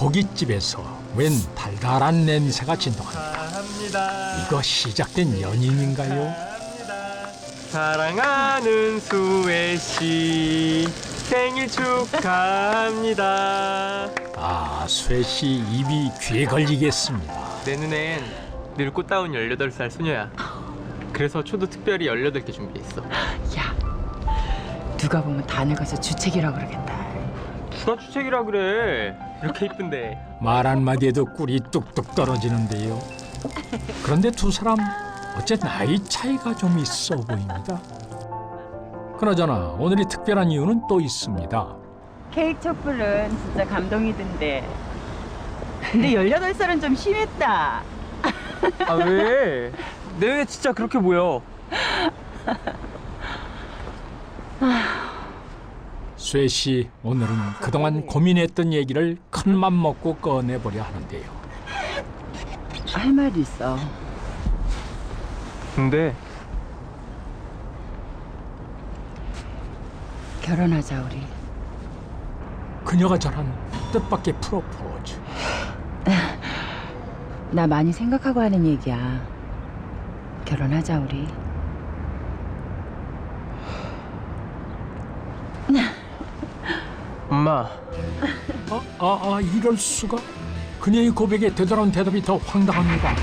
고깃집에서 웬 달달한 냄새가 진동합니다. 이거 시작된 연인인가요? 사랑하는 수혜 씨 생일 축하합니다. 아, 수혜 씨 입이 귀에 걸리겠습니다. 내 눈엔 늘 꽃다운 18살 소녀야. 그래서 초도 특별히 18개 준비했어. 야, 누가 보면 다 늙어서 주책이라 그러겠다. 누가 주책이라 그래. 이렇게 이쁜데. 말 한마디에도 꿀이 뚝뚝 떨어지는데요. 그런데 두 사람 어째 나이 차이가 좀 있어 보입니다. 그나저나 오늘이 특별한 이유는 또 있습니다. 케이크 촛불은 진짜 감동이던데. 근데 18살은 좀 심했다. 아 왜? 내 눈에 진짜 그렇게 보여. 쇠 씨, 오늘은 그동안 고민했던 얘기를 큰맘 먹고 꺼내보려 하는데요. 할 말이 있어. 근데 결혼하자 우리. 그녀가 전한 뜻밖의 프로포즈. 나 많이 생각하고 하는 얘기야. 결혼하자 우리. 엄마. 이럴 수가? 그녀의 고백에 되돌아온 대답이 더 황당합니다.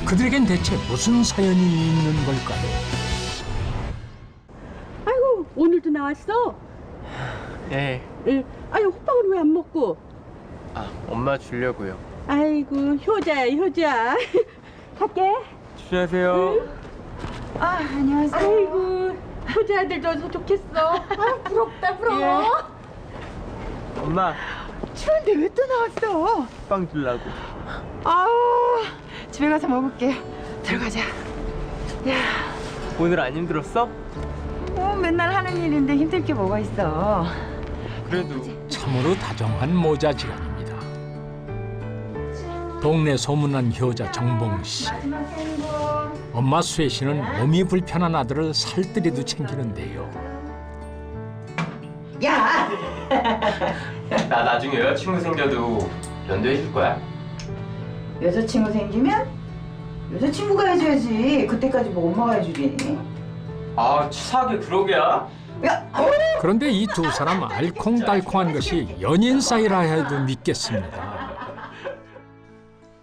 그들에겐 대체 무슨 사연이 있는 걸까요? 아이고, 오늘도 나왔어? 예. 응. 아유, 호빵을 왜 안 먹고? 아 엄마 주려고요. 아이고, 효자야, 효자. 갈게. 조심하세요. 아, 안녕하세요. 아이고, 효자 아들 줘서 좋겠어. 아, 부럽다, 부러워. 엄마 추운데 왜 또 나왔어? 빵 주려고. 아우, 집에 가서 먹을게. 들어가자. 오늘 안 힘들었어? 맨날 하는 일인데 힘들 게 뭐가 있어. 그래도 참으로 다정한 모자지간입니다. 동네 소문난 효자 정봉 씨. 엄마 수혜 씨는 몸이 불편한 아들을 살뜰히도 챙기는데요. 야! 나 나중에 여자친구 생겨도 면도해 줄 거야? 여자친구 생기면 여자친구가 해줘야지. 그때까지 뭐 엄마가 해주니. 아 치사하게 그러게야? 야! 그런데 이 두 사람 알콩달콩한 것이 연인 사이라 해도 믿겠습니다.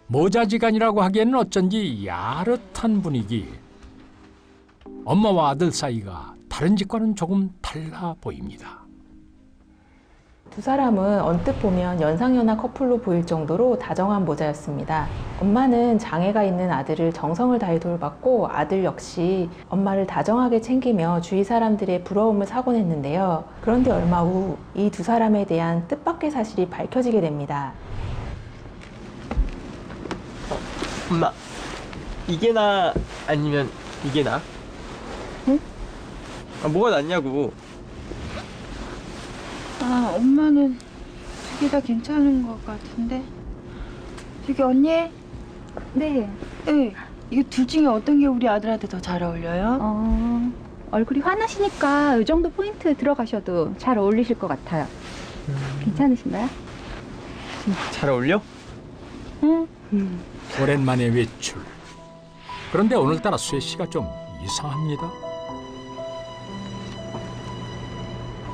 모자지간이라고 하기에는 어쩐지 야릇한 분위기. 엄마와 아들 사이가 다른 집과는 조금 달라 보입니다. 두 사람은 언뜻 보면 연상연하 커플로 보일 정도로 다정한 모자였습니다. 엄마는 장애가 있는 아들을 정성을 다해 돌봤고 아들 역시 엄마를 다정하게 챙기며 주위 사람들의 부러움을 사곤 했는데요. 그런데 얼마 후 이 두 사람에 대한 뜻밖의 사실이 밝혀지게 됩니다. 엄마 이게 나 아니면 이게 나? 응? 아 뭐가 낫냐고. 아, 엄마는 두 개 다 괜찮은 것 같은데. 저기 언니? 네, 네. 이거 둘 중에 어떤 게 우리 아들한테 더 잘 어울려요? 얼굴이 환하시니까 이 정도 포인트 들어가셔도 잘 어울리실 것 같아요. 괜찮으신가요? 잘 어울려? 응. 오랜만에 외출. 그런데 오늘따라 수혜 씨가 좀 이상합니다.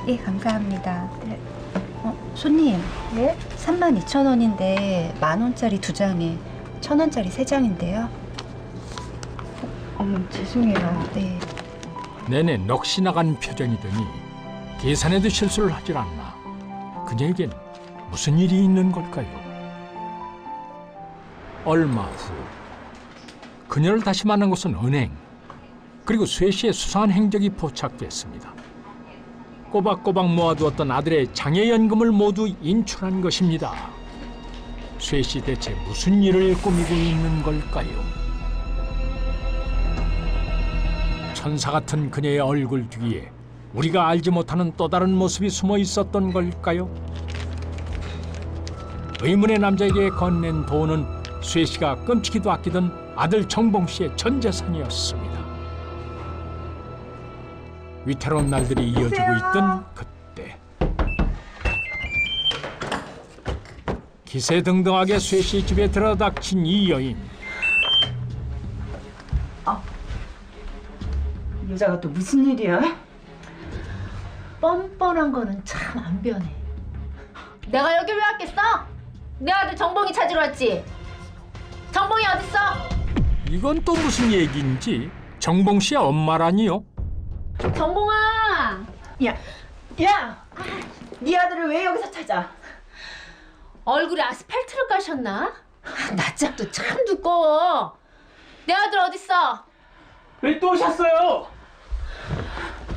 예, 감사합니다. 손님, 네? 32,000원인데 10,000원짜리 2장에 1,000원짜리 3장인데요. 어머, 죄송해요. 네. 내내 넋이 나간 표정이더니 계산에도 실수를 하질 않나. 그녀에겐 무슨 일이 있는 걸까요? 얼마 후 그녀를 다시 만난 곳은 은행. 그리고 쇠 씨의 수상한 행적이 포착됐습니다. 꼬박꼬박 모아두었던 아들의 장애연금을 모두 인출한 것입니다. 쇠 씨 대체 무슨 일을 꾸미고 있는 걸까요? 천사 같은 그녀의 얼굴 뒤에 우리가 알지 못하는 또 다른 모습이 숨어 있었던 걸까요? 의문의 남자에게 건넨 돈은 쇠 씨가 끔찍이도 아끼던 아들 정봉 씨의 전 재산이었습니다. 위태로운 날들이 이어지고 있던 그때 기세등등하게 쇠 씨 집에 들어닥친 이 여인. 여자가 또 무슨 일이야? 뻔뻔한 거는 참 안 변해. 내가 여기 왜 왔겠어? 내 아들 정봉이 찾으러 왔지. 정봉이 어딨어? 이건 또 무슨 얘기인지 정봉 씨의 엄마라니요? 정봉아! 야, 네 아들을 왜 여기서 찾아? 얼굴에 아스팔트를 까셨나? 낯짝도 참 두꺼워. 내 아들 어딨어? 왜 또 오셨어요?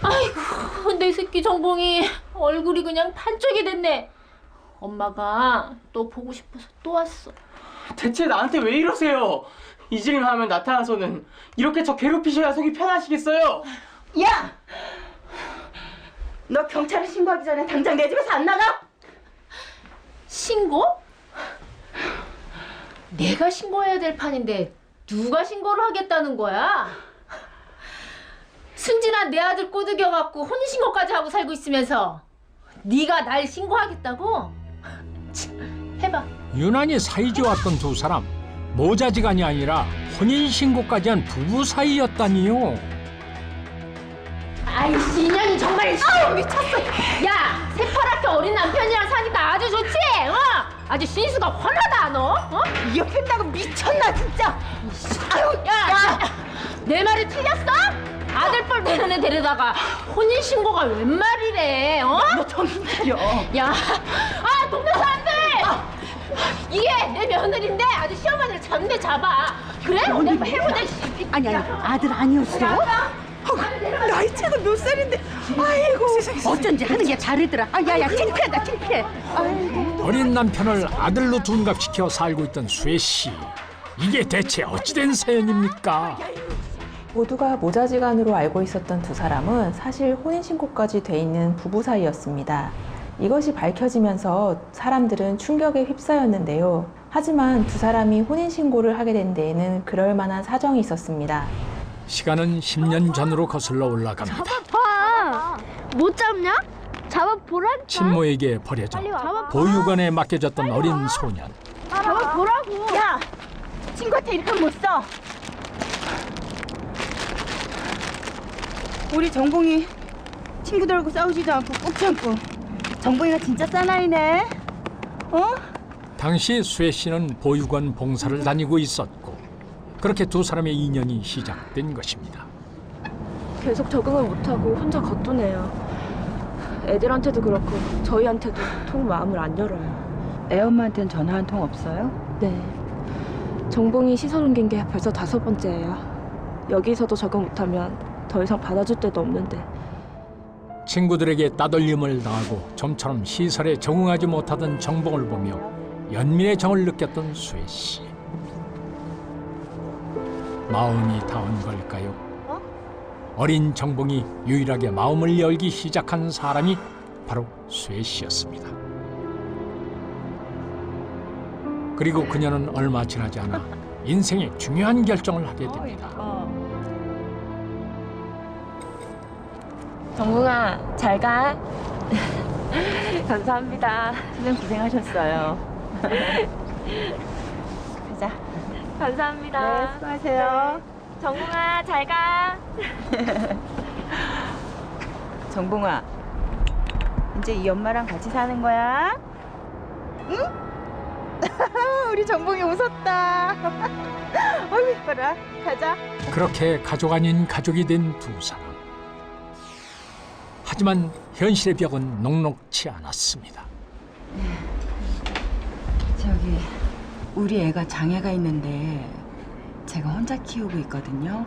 아이고, 내 새끼 정봉이 얼굴이 그냥 반쪽이 됐네. 엄마가 또 보고 싶어서 또 왔어. 대체 나한테 왜 이러세요? 이즈림 하면 나타나서는 이렇게 저 괴롭히셔야 속이 편하시겠어요? 야! 너 경찰에 신고하기 전에 당장 내 집에서 안 나가? 신고? 내가 신고해야 될 판인데 누가 신고를 하겠다는 거야? 순진한 내 아들 꼬드겨갖고 혼인신고까지 하고 살고 있으면서 네가 날 신고하겠다고? 참, 해봐. 유난히 사이좋았던 두 사람. 모자지간이 아니라 혼인신고까지 한 부부 사이였다니요. 아이씨, 인연이 정말. 아우, 미쳤어. 야, 새파랗게 어린 남편이랑 사니까 아주 좋지? 아주 신수가 훤하다 너. 옆에 나고 미쳤나 진짜? 야, 내 말이 틀렸어? 아들뻘 되는 애 데려다가 혼인신고가 웬 말이래? 너 정신 차려. 야, 동네 사람들! 이게 내 며느리인데 아주 시어머니를 잡네 잡아. 그래? 내가 해보자. 아니 아들 아니었어? 나이 차가 몇 살인데? 아이고. 어쩐지 하는 게 다르더라. 야야 창피하다 창피해. 어린 남편을 아들로 둔갑시켜 살고 있던 쇠 씨. 이게 대체 어찌된 사연입니까? 모두가 모자지간으로 알고 있었던 두 사람은 사실 혼인신고까지 돼 있는 부부 사이였습니다. 이것이 밝혀지면서 사람들은 충격에 휩싸였는데요. 하지만 두 사람이 혼인신고를 하게 된 데에는 그럴 만한 사정이 있었습니다. 시간은 10년 전으로 거슬러 올라갑니다. 봐! 못 잡냐? 잡아보라니까. 친모에게 버려져 보육원에 맡겨졌던 어린 소년. 잡아보라고. 야, 친구한테 이렇게 못 써. 우리 정봉이 친구들하고 싸우지도 않고 꾹 참고. 정봉이가 진짜 사나이네. 당시 쇠 씨는 보육원 봉사를 다니고 있었고 그렇게 두 사람의 인연이 시작된 것입니다. 계속 적응을 못하고 혼자 겉도네요. 애들한테도 그렇고 저희한테도 통 마음을 안 열어요. 애엄마한테는 전화 한 통 없어요? 네. 정봉이 시설 옮긴 게 벌써 5번째예요. 여기서도 적응 못하면 더 이상 받아줄 데도 없는데. 친구들에게 따돌림을 당하고 좀처럼 시설에 적응하지 못하던 정봉을 보며 연민의 정을 느꼈던 쇠 씨. 마음이 닿은 걸까요? 어린 정봉이 유일하게 마음을 열기 시작한 사람이 바로 쇠 씨였습니다. 그리고 그녀는 얼마 지나지 않아 인생의 중요한 결정을 하게 됩니다. 정봉아, 잘 가. 감사합니다. 선생님 고생하셨어요. 가자. 감사합니다. 네, 수고하세요. 정봉아, 잘 가. 정봉아, 이제 이 엄마랑 같이 사는 거야? 응? 우리 정봉이 웃었다. 어이구 이뻐라. 가자. 그렇게 가족 아닌 가족이 된 두 사람. 하지만 현실의 벽은 녹록치 않았습니다. 저기 우리 애가 장애가 있는데 제가 혼자 키우고 있거든요.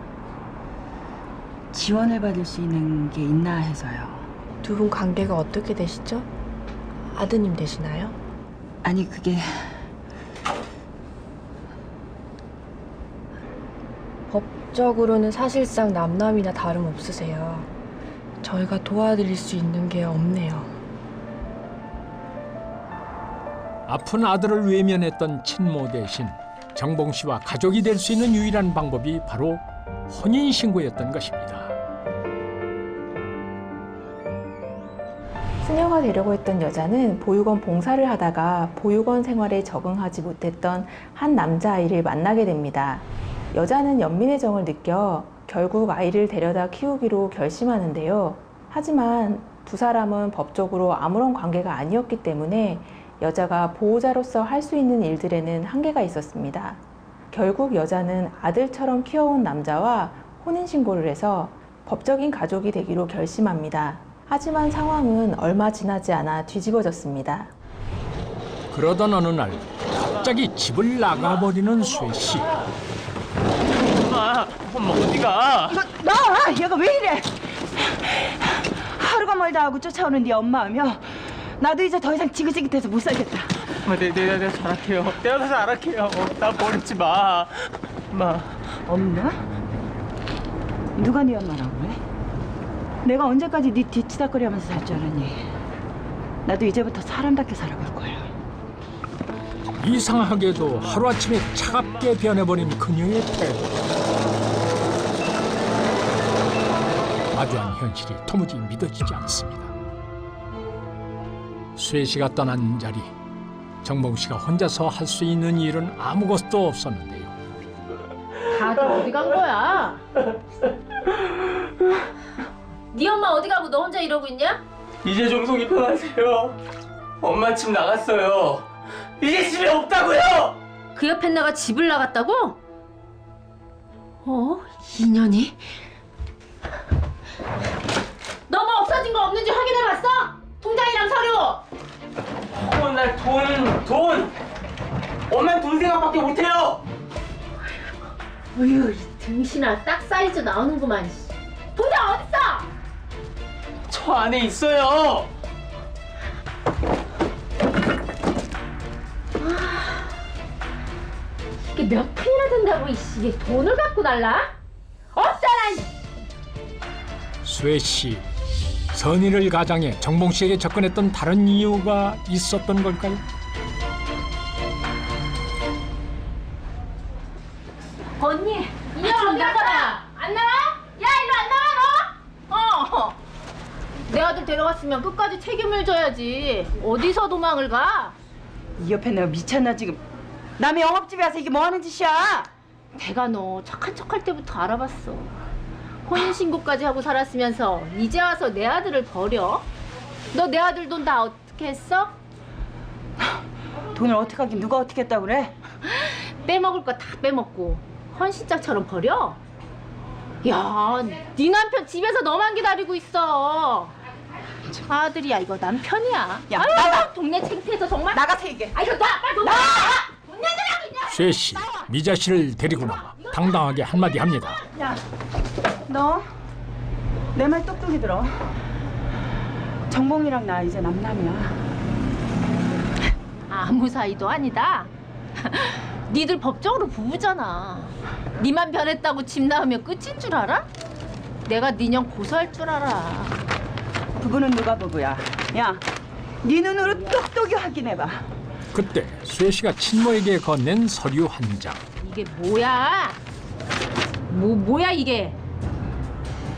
지원을 받을 수 있는 게 있나 해서요. 두 분 관계가 어떻게 되시죠? 아드님 되시나요? 아니 그게 법적으로는 사실상 남남이나 다름없으세요. 저희가 도와드릴 수 있는 게 없네요. 아픈 아들을 외면했던 친모 대신 정봉 씨와 가족이 될 수 있는 유일한 방법이 바로 혼인신고였던 것입니다. 처녀가 되려고 했던 여자는 보육원 봉사를 하다가 보육원 생활에 적응하지 못했던 한 남자아이를 만나게 됩니다. 여자는 연민의 정을 느껴 결국 아이를 데려다 키우기로 결심하는데요. 하지만 두 사람은 법적으로 아무런 관계가 아니었기 때문에 여자가 보호자로서 할 수 있는 일들에는 한계가 있었습니다. 결국 여자는 아들처럼 키워온 남자와 혼인신고를 해서 법적인 가족이 되기로 결심합니다. 하지만 상황은 얼마 지나지 않아 뒤집어졌습니다. 그러던 어느 날 갑자기 집을 나가버리는 쇠 씨. 엄마 어디가? 이거 나 얘가 왜 이래? 하루가 멀다 하고 쫓아오는 네 엄마하며 나도 이제 더 이상 지긋지긋해서 못 살겠다. 엄마 내가 잘할게요. 내가 더 잘할게요. 나 버리지 마. 엄마. 엄마? 누가 네 엄마라고 그래? 내가 언제까지 네 뒤치다거리하면서 살 줄 알았니? 나도 이제부터 사람답게 살아볼 거야. 이상하게도 하루아침에 차갑게 변해버린 그녀의 태도. 마주한 현실이 도무지 믿어지지 않습니다. 쇠 씨가 떠난 자리, 정봉 씨가 혼자서 할 수 있는 일은 아무것도 없었는데요. 다들 어디 간 거야? 네 엄마 어디 가고 너 혼자 이러고 있냐? 이제 좀 속이 편하세요. 엄마 집 나갔어요. 이제 집에 없다고요. 그 옆에 나가 집을 나갔다고? 인연이? 너 뭐 없어진 거 없는지 확인해봤어? 통장이랑 서류! 날 돈! 엄마는 돈 생각밖에 못해요! 어휴, 이 등신아 딱 사이즈 나오는구만. 통장 어딨어? 저 안에 있어요! 이게 몇 푼이나 된다고 이게 돈을 갖고 날라? 없잖아! 쇠 씨, 선의를 가장해 정봉 씨에게 접근했던 다른 이유가 있었던 걸까요? 언니, 인연 어디 갔다? 안 나와? 야, 일로 안 나와, 너? 내 아들 데려갔으면 끝까지 책임을 져야지. 어디서 도망을 가? 이 옆에 내가 미쳤나 지금? 남의 영업집에 와서 이게 뭐 하는 짓이야? 내가 너 착한 척할 때부터 알아봤어. 혼인신고까지 하고 살았으면서 이제 와서 내 아들을 버려? 너 내 아들 돈 다 어떻게 했어? 돈을 어떻게 하긴 누가 어떻게 했다고 그래? 빼먹을 거 다 빼먹고 헌신짝처럼 버려? 야, 네 남편 집에서 너만 기다리고 있어. 아들이야 이거 남편이야. 야, 아유, 나가! 동네 창피해서 정말. 나가서 얘기해. 아 이거 나 빨리 돈 나가! 돈 내주라고 있냐? 쇠 씨, 미자 씨를 데리고 나와 당당하게 한마디 합니다. 야, 너 내 말 똑똑히 들어. 정봉이랑 나 이제 남남이야. 아무 사이도 아니다. 니들 법적으로 부부잖아. 니만 변했다고 집 나오면 끝인 줄 알아? 내가 니년 고소할 줄 알아. 부부는 누가 부부야? 야, 네 눈으로 똑똑히 확인해봐. 그때 쇠 씨가 친모에게 건넨 서류 한 장. 이게 뭐야? 뭐야 이게?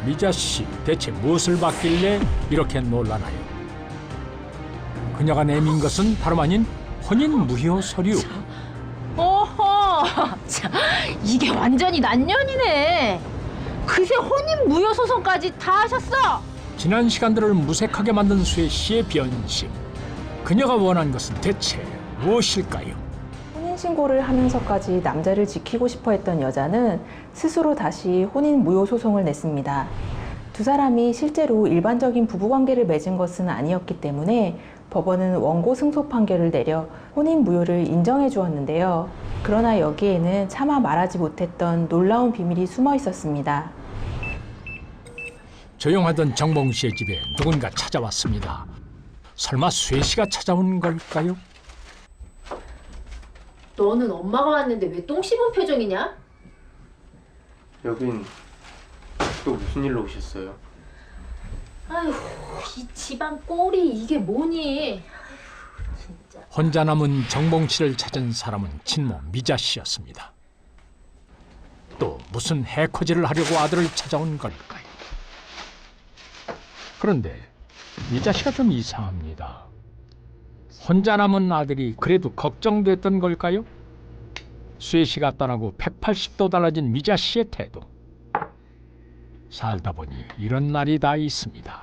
미자 씨, 대체 무엇을 받길래 이렇게 놀라나요? 그녀가 내민 것은 다름 아닌 혼인 무효 서류. 어허, 참, 이게 완전히 난년이네. 그새 혼인 무효 소송까지 다 하셨어. 지난 시간들을 무색하게 만든 쇠 씨의 변심. 그녀가 원한 것은 대체 무엇일까요? 혼인신고를 하면서까지 남자를 지키고 싶어 했던 여자는 스스로 다시 혼인 무효 소송을 냈습니다. 두 사람이 실제로 일반적인 부부관계를 맺은 것은 아니었기 때문에 법원은 원고 승소 판결을 내려 혼인 무효를 인정해 주었는데요. 그러나 여기에는 차마 말하지 못했던 놀라운 비밀이 숨어 있었습니다. 조용하던 정봉 씨의 집에 누군가 찾아왔습니다. 설마 쇠 씨가 찾아온 걸까요? 너는 엄마가 왔는데 왜 똥 씹은 표정이냐? 여긴 또 무슨 일로 오셨어요? 아휴, 이 집안 꼴이 이게 뭐니? 진짜. 혼자 남은 정봉 씨를 찾은 사람은 친모 미자 씨였습니다. 또 무슨 해코지를 하려고 아들을 찾아온 걸까요? 그런데 미자 씨가 좀 이상합니다. 혼자 남은 아들이 그래도 걱정됐던 걸까요? 수혜 씨가 떠나고 180도 달라진 미자 씨의 태도. 살다 보니 이런 날이 다 있습니다.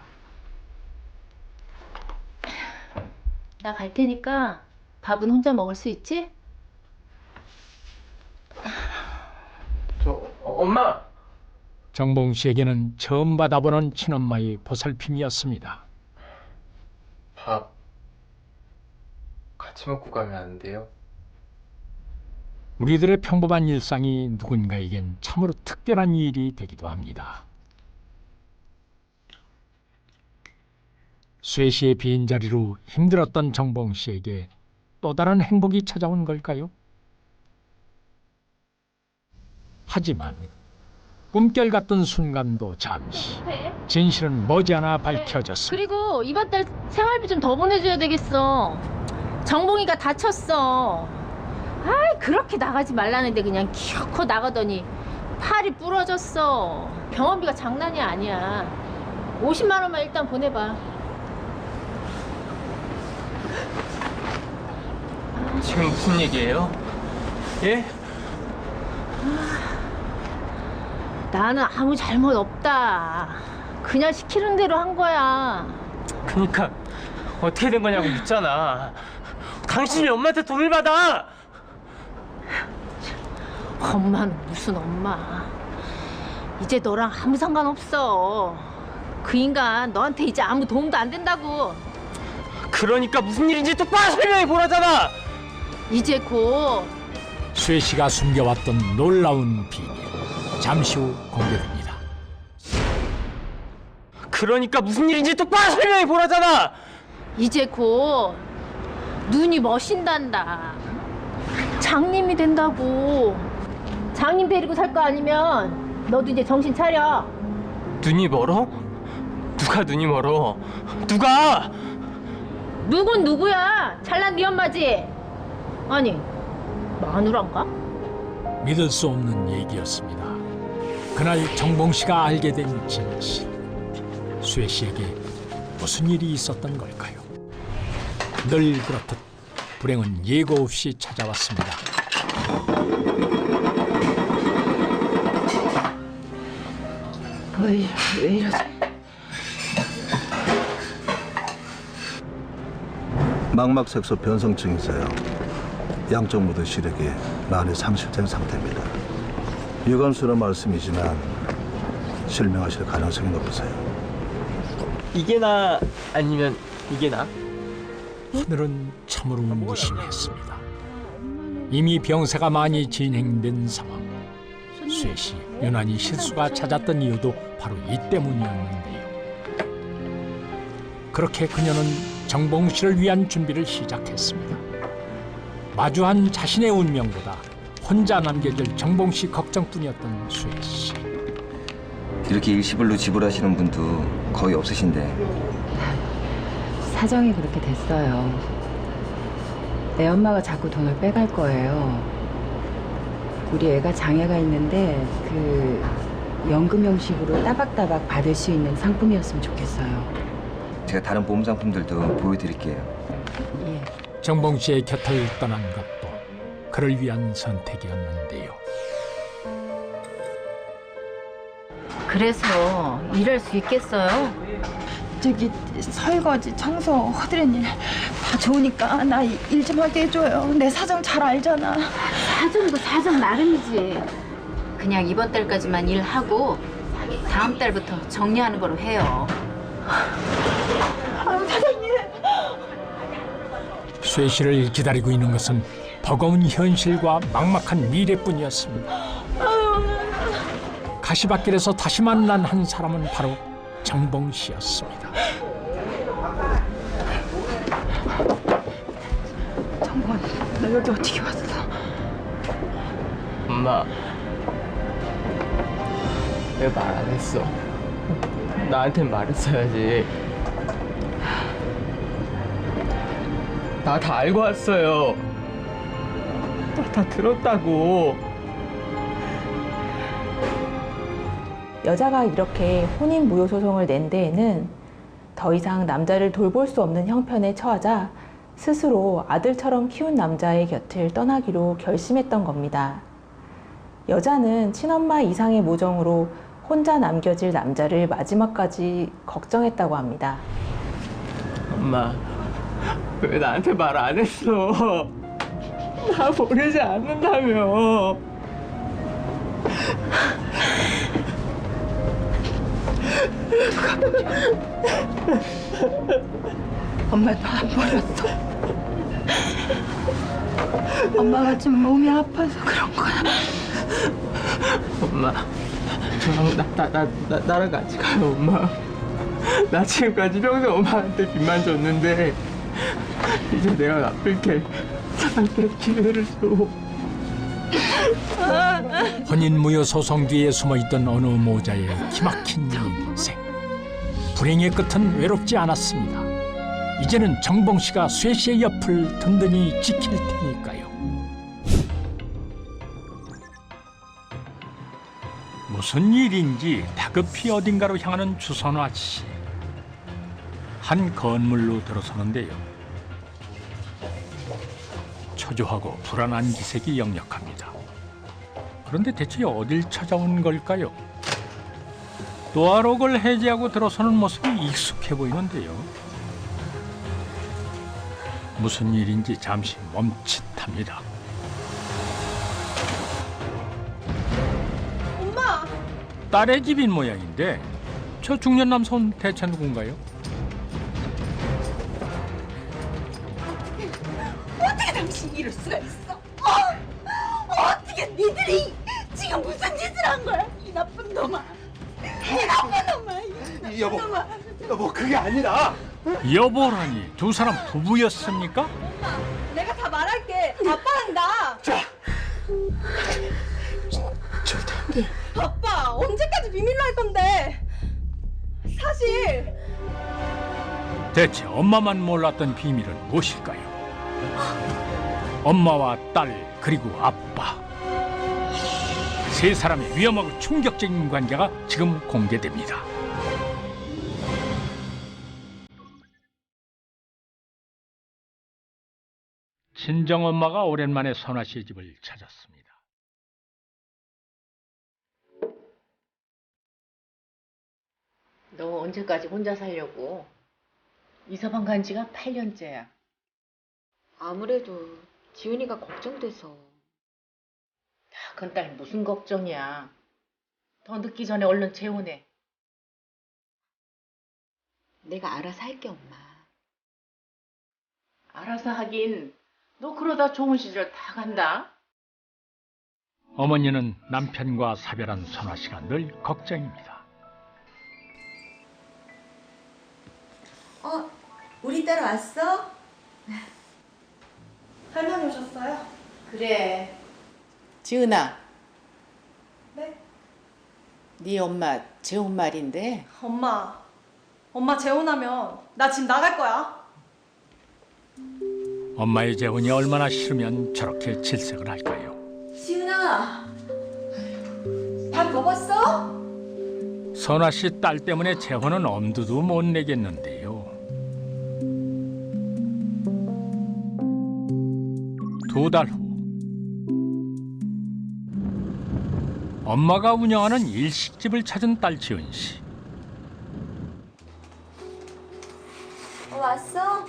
나 갈 테니까 밥은 혼자 먹을 수 있지? 엄마! 정봉 씨에게는 처음 받아보는 친엄마의 보살핌이었습니다. 밥 같이 먹고 가면 안 돼요? 우리들의 평범한 일상이 누군가에겐 참으로 특별한 일이 되기도 합니다. 수혜 씨의 빈자리로 힘들었던 정봉 씨에게 또 다른 행복이 찾아온 걸까요? 하지만 꿈결 같던 순간도 잠시 진실은 머지않아 밝혀졌습니다. 그리고 이번 달 생활비 좀 더 보내줘야 되겠어. 정봉이가 다쳤어. 아이 그렇게 나가지 말라는데 그냥 기어코 나가더니 팔이 부러졌어. 병원비가 장난이 아니야. 50만 원만 일단 보내봐. 지금 무슨 얘기예요? 예? 나는 아무 잘못 없다. 그냥 시키는 대로 한 거야. 그니까 어떻게 된 거냐고 묻잖아. 당신이 엄마한테 돈을 받아! 엄마는 무슨 엄마. 이제 너랑 아무 상관없어. 그 인간 너한테 이제 아무 도움도 안 된다고. 그러니까 무슨 일인지 똑바로 설명해 보라잖아! 이제 곧 수혜 씨가 숨겨왔던 놀라운 비밀, 잠시 후 공개됩니다. 그러니까 무슨 일인지 똑바로 설명해 보라잖아! 이제 곧 눈이 멋인단다. 장님이 된다고. 장님 데리고 살 거 아니면 너도 이제 정신 차려. 눈이 멀어? 누가 눈이 멀어? 누가? 누군 누구야? 잘난 네 엄마지? 아니 마누라인가? 믿을 수 없는 얘기였습니다. 그날 정봉 씨가 알게 된 진실. 수혜 씨에게 무슨 일이 있었던 걸까요? 늘 그렇듯 불행은 예고 없이 찾아왔습니다. 왜 이러지? 망막색소 변성증이 있어요. 양쪽 모두 시력이 많이 상실된 상태입니다. 유감스러운 말씀이지만 실명하실 가능성이 높으세요. 이게 나 아니면 이게 나? 하늘은 참으로 무심했습니다. 이미 병세가 많이 진행된 상황. 수혜 씨 유난히 실수가 잦았던 이유도 바로 이 때문이었는데요. 그렇게 그녀는 정봉 씨를 위한 준비를 시작했습니다. 마주한 자신의 운명보다 혼자 남겨질 정봉 씨 걱정뿐이었던 수혜 씨. 이렇게 일시불로 지불하시는 분도 거의 없으신데. 사정이 그렇게 됐어요. 내 엄마가 자꾸 돈을 빼갈 거예요. 우리 애가 장애가 있는데 그 연금 형식으로 따박따박 받을 수 있는 상품이었으면 좋겠어요. 제가 다른 보험 상품들도 보여드릴게요. 예. 정봉 씨의 곁을 떠난 것도 그를 위한 선택이었는데요. 그래서 일할 수 있겠어요? 저기 설거지, 청소, 허드렛 일 다 좋으니까 나 일 좀 하게 해줘요. 내 사정 잘 알잖아. 사정도 사정 나름이지. 그냥 이번 달까지만 일하고 다음 달부터 정리하는 거로 해요. 아유 사장님. 수혜 씨를 기다리고 있는 것은 버거운 현실과 막막한 미래뿐이었습니다. 가시밭길에서 다시 만난 한 사람은 바로 정봉 씨였습니다. 정권, 너 여기 어떻게 왔어? 엄마 왜 말 안 했어? 나한텐 말했어야지. 나 다 알고 왔어요. 나 다 들었다고. 여자가 이렇게 혼인 무효 소송을 낸 데에는 더 이상 남자를 돌볼 수 없는 형편에 처하자 스스로 아들처럼 키운 남자의 곁을 떠나기로 결심했던 겁니다. 여자는 친엄마 이상의 모정으로 혼자 남겨질 남자를 마지막까지 걱정했다고 합니다. 엄마, 왜 나한테 말 안 했어? 나 보내지 않는다며. 엄마도 안 버렸어. 엄마가 좀 몸이 아파서 그런 거야. 엄마, 저랑 나랑 같이 가요, 엄마. 나 지금까지 평생 엄마한테 빚만 줬는데 이제 내가 갚을게. 나한테 기회를 줘. 혼인 무효 소송 뒤에 숨어있던 어느 모자의 기막힌 인생. 불행의 끝은 외롭지 않았습니다. 이제는 정봉 씨가 쇠 씨의 옆을 든든히 지킬 테니까요. 무슨 일인지 다급히 어딘가로 향하는 주선화 씨. 한 건물로 들어서는데요. 초조하고 불안한 기색이 역력합니다. 그런데 대체 어딜 찾아온 걸까요? 도어록을 해제하고 들어서는 모습이 익숙해 보이는데요. 무슨 일인지 잠시 멈칫합니다. 엄마! 딸의 집인 모양인데 저 중년 남성 대체 누군가요? 어떻게 당신이 이럴 수가 있어? 어떻게 니들이 지금 무슨 짓을 한 거야? 이 나쁜 놈아. 이 나쁜 놈아. 이 여보, 놈아. 여보 그게 아니라. 여보라니 두 사람 부부였습니까? 내가 다 말할게. 아빠랑 나. 자, 절대 안 돼. 아빠, 언제까지 비밀로 할 건데? 사실 대체 엄마만 몰랐던 비밀은 무엇일까요? 엄마와 딸 그리고 아빠. 세 사람의 위험하고 충격적인 관계가 지금 공개됩니다. 친정엄마가 오랜만에 선화 씨의 집을 찾았습니다. 너 언제까지 혼자 살려고? 이서방 간 지가 8년째야. 아무래도 지훈이가 걱정돼서. 그건 딸 무슨 걱정이야. 더 늦기 전에 얼른 재혼해. 내가 알아서 할게, 엄마. 알아서 하긴. 너 그러다 좋은 시절 다 간다. 어머니는 남편과 사별한 선화 씨가 늘 걱정입니다. 우리 딸 왔어? 할머니 오셨어요? 그래. 지은아. 네? 네 엄마 재혼 말인데. 엄마 재혼하면 나 집 나갈 거야. 엄마의 재혼이 얼마나 싫으면 저렇게 질색을 할까요? 지훈아, 밥 먹었어? 선화 씨 딸 때문에 재혼은 엄두도 못 내겠는데요. 두 달 후 엄마가 운영하는 일식집을 찾은 딸 지은 씨. 왔어?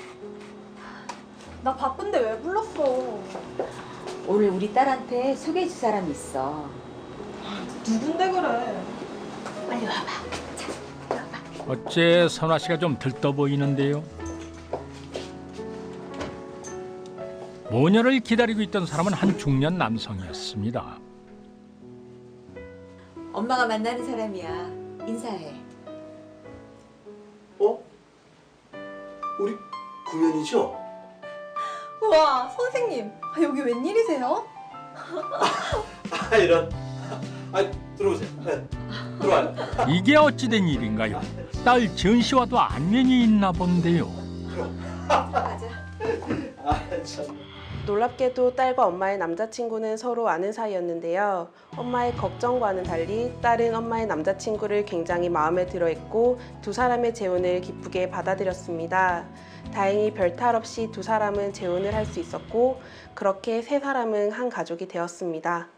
나 바쁜데 왜 불렀어? 오늘 우리 딸한테 소개해줄 사람 있어. 누군데 그래? 빨리 와봐. 어째 선화 씨가 좀 들떠 보이는데요. 모녀를 기다리고 있던 사람은 한 중년 남성이었습니다. 엄마가 만나는 사람이야. 인사해. 우리 구면이죠? 우와, 선생님. 여기 웬일이세요? 이런. 들어오세요. 네, 들어와요. 이게 어찌된 일인가요? 딸 지은 씨와도 안면이 있나 본데요. 맞아. 참. 놀랍게도 딸과 엄마의 남자친구는 서로 아는 사이였는데요. 엄마의 걱정과는 달리 딸은 엄마의 남자친구를 굉장히 마음에 들어했고 두 사람의 재혼을 기쁘게 받아들였습니다. 다행히 별탈 없이 두 사람은 재혼을 할 수 있었고 그렇게 세 사람은 한 가족이 되었습니다.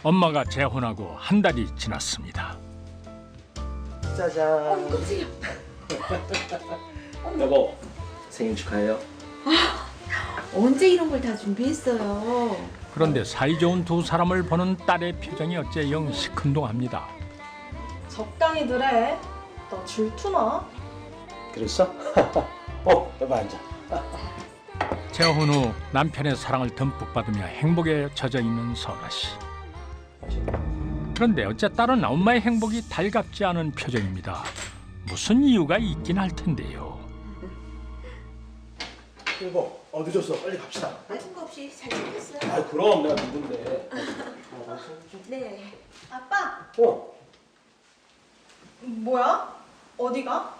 엄마가 재혼하고 한 달이 지났습니다. 짜잔. 깜짝이야. 여보, 생일 축하해요. 언제 이런 걸 다 준비했어요? 그런데 사이좋은 두 사람을 보는 딸의 표정이 어째 영 시큰둥합니다. 적당히들 해. 나 질투나? 그랬어? 여보 앉아. 재혼 후 남편의 사랑을 듬뿍 받으며 행복에 젖어 있는 설아 씨. 그런데 어째 딸은 엄마의 행복이 달갑지 않은 표정입니다. 무슨 이유가 있긴 할 텐데요. 여보, 늦었어. 빨리 갑시다. 아줌마 없이 잘 지냈어요? 아, 그럼 내가 믿는데. 네. 아빠, 어? 뭐야? 어디가?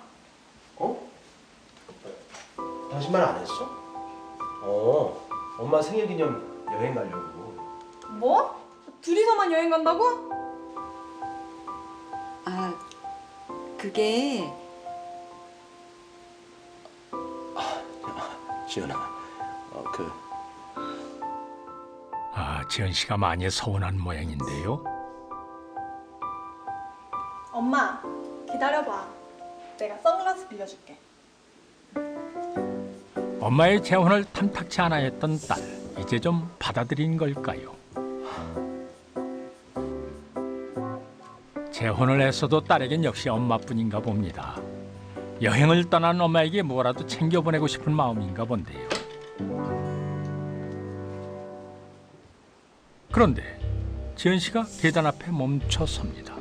당신 말 안 했어? 엄마 생일 기념 여행 가려고. 뭐? 둘이서만 여행 간다고? 아, 그게 지연아, 지연 씨가 많이 서운한 모양인데요. 엄마, 기다려봐. 내가 선글라스 빌려줄게. 엄마의 재혼을 탐탁치 않아 했던 딸, 이제 좀 받아들인 걸까요? 재혼을 했어도 딸에겐 역시 엄마뿐인가 봅니다. 여행을 떠난 엄마에게 뭐라도 챙겨보내고 싶은 마음인가 본데요. 그런데 지은 씨가 계단 앞에 멈춰 섭니다.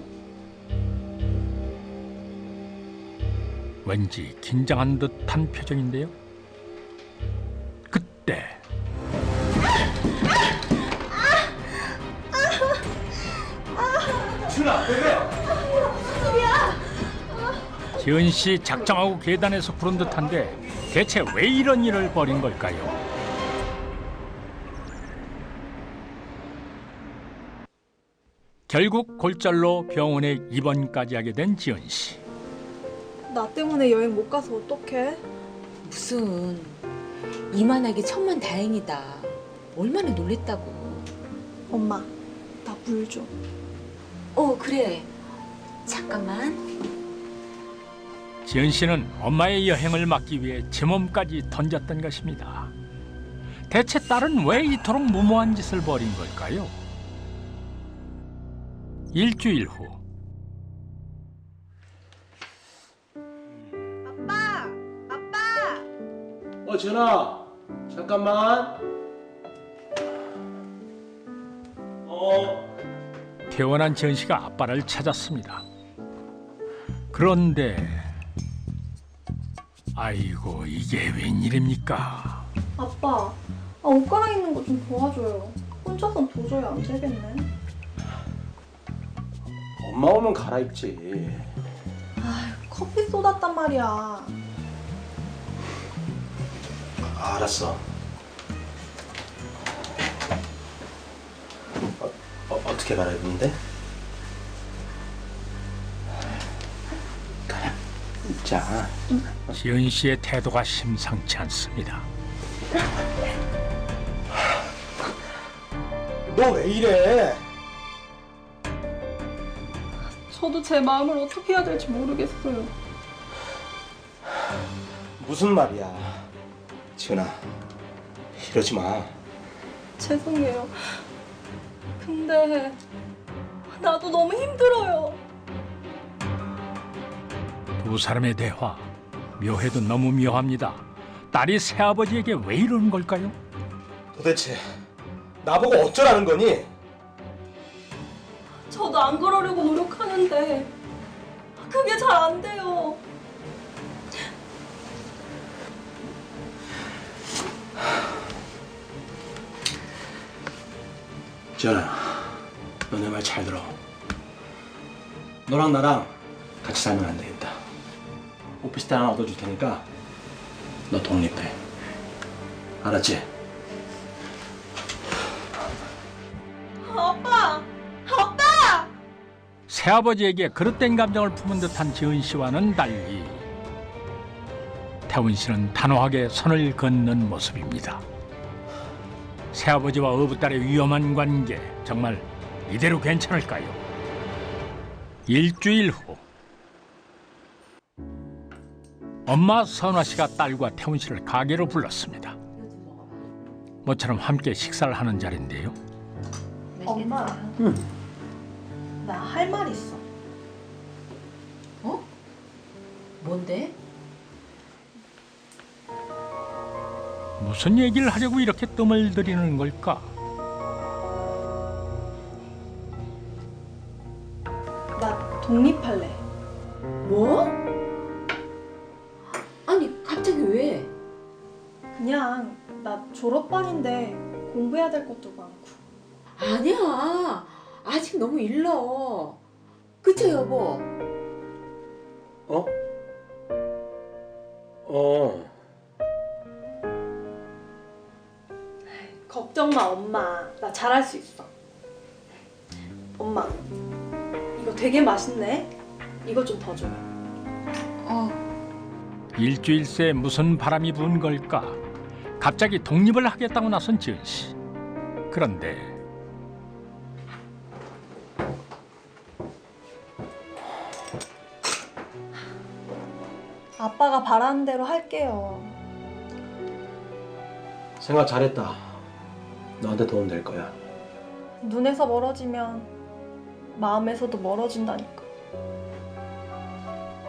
왠지 긴장한 듯한 표정인데요. 그때 지은아, 왜 그래? 지은 씨 작정하고 계단에서 부른 듯한데 대체 왜 이런 일을 벌인 걸까요? 결국 골절로 병원에 입원까지 하게 된 지은 씨. 나 때문에 여행 못 가서 어떡해? 무슨 이만하기 천만 다행이다. 얼마나 놀랬다고. 엄마, 나 물 좀. 그래. 잠깐만. 지은 씨는 엄마의 여행을 막기 위해 제 몸까지 던졌던 것입니다. 대체 딸은 왜 이토록 무모한 짓을 벌인 걸까요? 일주일 후. 아빠! 지은아, 잠깐만. 퇴원한 지은 씨가 아빠를 찾았습니다. 그런데 아이고, 이게 웬일입니까? 아빠, 옷 갈아입는 거 좀 도와줘요. 혼자선 도저히 안 되겠네. 엄마 오면 갈아입지. 커피 쏟았단 말이야. 알았어. 어떻게 갈아입는데? 갈아입자. 지은 씨의 태도가 심상치 않습니다. 너 왜 이래? 저도 제 마음을 어떻게 해야 될지 모르겠어요. 무슨 말이야? 지은아, 이러지 마. 죄송해요. 근데 나도 너무 힘들어요. 두 사람의 대화, 묘해도 너무 묘합니다. 딸이 새아버지에게 왜 이러는 걸까요? 도대체 나보고 어쩌라는 거니? 저도 안 그러려고 노력하는데 그게 잘 안 돼요. 지연아, 너 내 말 잘 들어. 너랑 나랑 같이 살면 안 되겠다. 오피스텔 하나 얻어줄 테니까 너 독립해. 알았지? 새아버지에게 그릇된 감정을 품은 듯한 지은 씨와는 달리 태훈 씨는 단호하게 선을 긋는 모습입니다. 새아버지와 어부딸의 위험한 관계, 정말 이대로 괜찮을까요? 일주일 후 엄마 선화 씨가 딸과 태훈 씨를 가게로 불렀습니다. 모처럼 함께 식사를 하는 자리인데요. 엄마. 나 할 말 있어. 어? 뭔데? 무슨 얘기를 하려고 이렇게 뜸을 들이는 걸까? 나 독립할래. 뭐? 아니 갑자기 왜? 그냥 나 졸업반인데 공부해야 될 것도 많고. 아니야. 아직 너무 일러. 그쵸 여보? 어? 어. 걱정 마 엄마. 나 잘할 수 있어. 엄마 이거 되게 맛있네. 이거 좀 더 줘. 일주일 새 무슨 바람이 부은 걸까? 갑자기 독립을 하겠다고 나선 지은 씨. 그런데 아빠가 바라는 대로 할게요. 생각 잘했다. 너한테 도움 될 거야. 눈에서 멀어지면 마음에서도 멀어진다니까.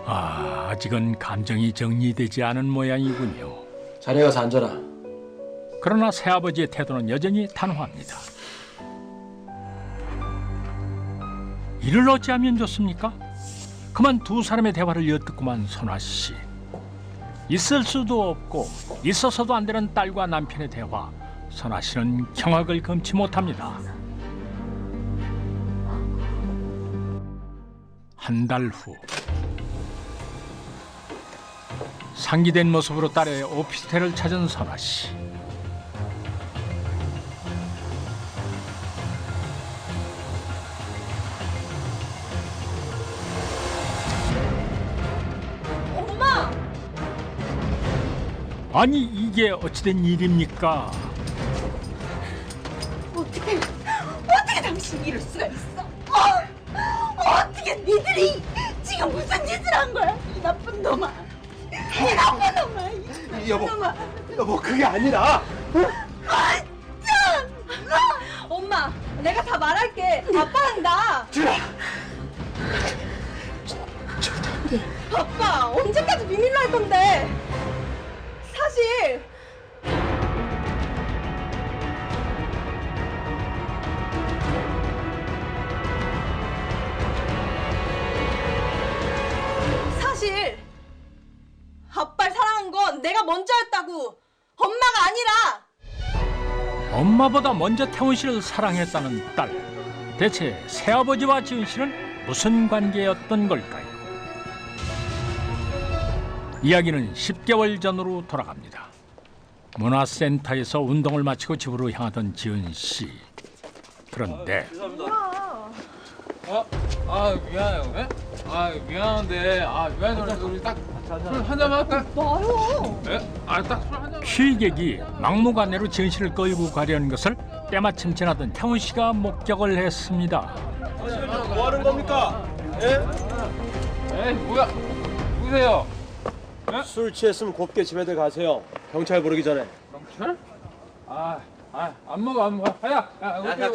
아직은 감정이 정리되지 않은 모양이군요. 자리에 가서 앉아라. 그러나 새아버지의 태도는 여전히 단호합니다. 이를 어찌하면 좋습니까? 그만 두 사람의 대화를 엿듣고만 선화 씨. 있을 수도 없고 있어서도 안 되는 딸과 남편의 대화. 선화 씨는 경악을 금치 못합니다. 한 달 후 상기된 모습으로 딸의 오피스텔을 찾은 선화 씨. 엄마! 아니 이게 어찌된 일입니까? 어떻게 당신이 이럴 수가 있어? 어떻게 니들이 지금 무슨 짓을 한 거야? 이 나쁜 놈아! 이 나쁜 놈아! 이 나쁜 여보, 놈아! 여보 그게 아니라. 엄마 내가 다 말할게. 아빠는 나. 주라. 아빠 언제까지 비밀로 할 건데? 사실 아빠를 사랑한 건 내가 먼저였다고. 엄마가 아니라. 엄마보다 먼저 태훈 씨를 사랑했다는 딸. 대체 새아버지와 지은 씨는 무슨 관계였던 걸까요? 이야기는 10개월 전으로 돌아갑니다. 문화센터에서 운동을 마치고 집으로 향하던 지은 씨. 그런데 미안해요. 예? 미안한데 미안해서 우리 딱 술 한 잔만 할까? 나요. 예? 딱 술 한 잔. 취객이 막무가내로 지은 씨를 끌고 가려는 것을 때마침 지나던 태훈 씨가 목격을 했습니다. 뭐 하는 겁니까? 예? 에이 뭐야? 누구세요? 술 취했으면 곱게 집에들 가세요. 경찰 부르기 전에. 경찰? 안 먹어. 야, 가자.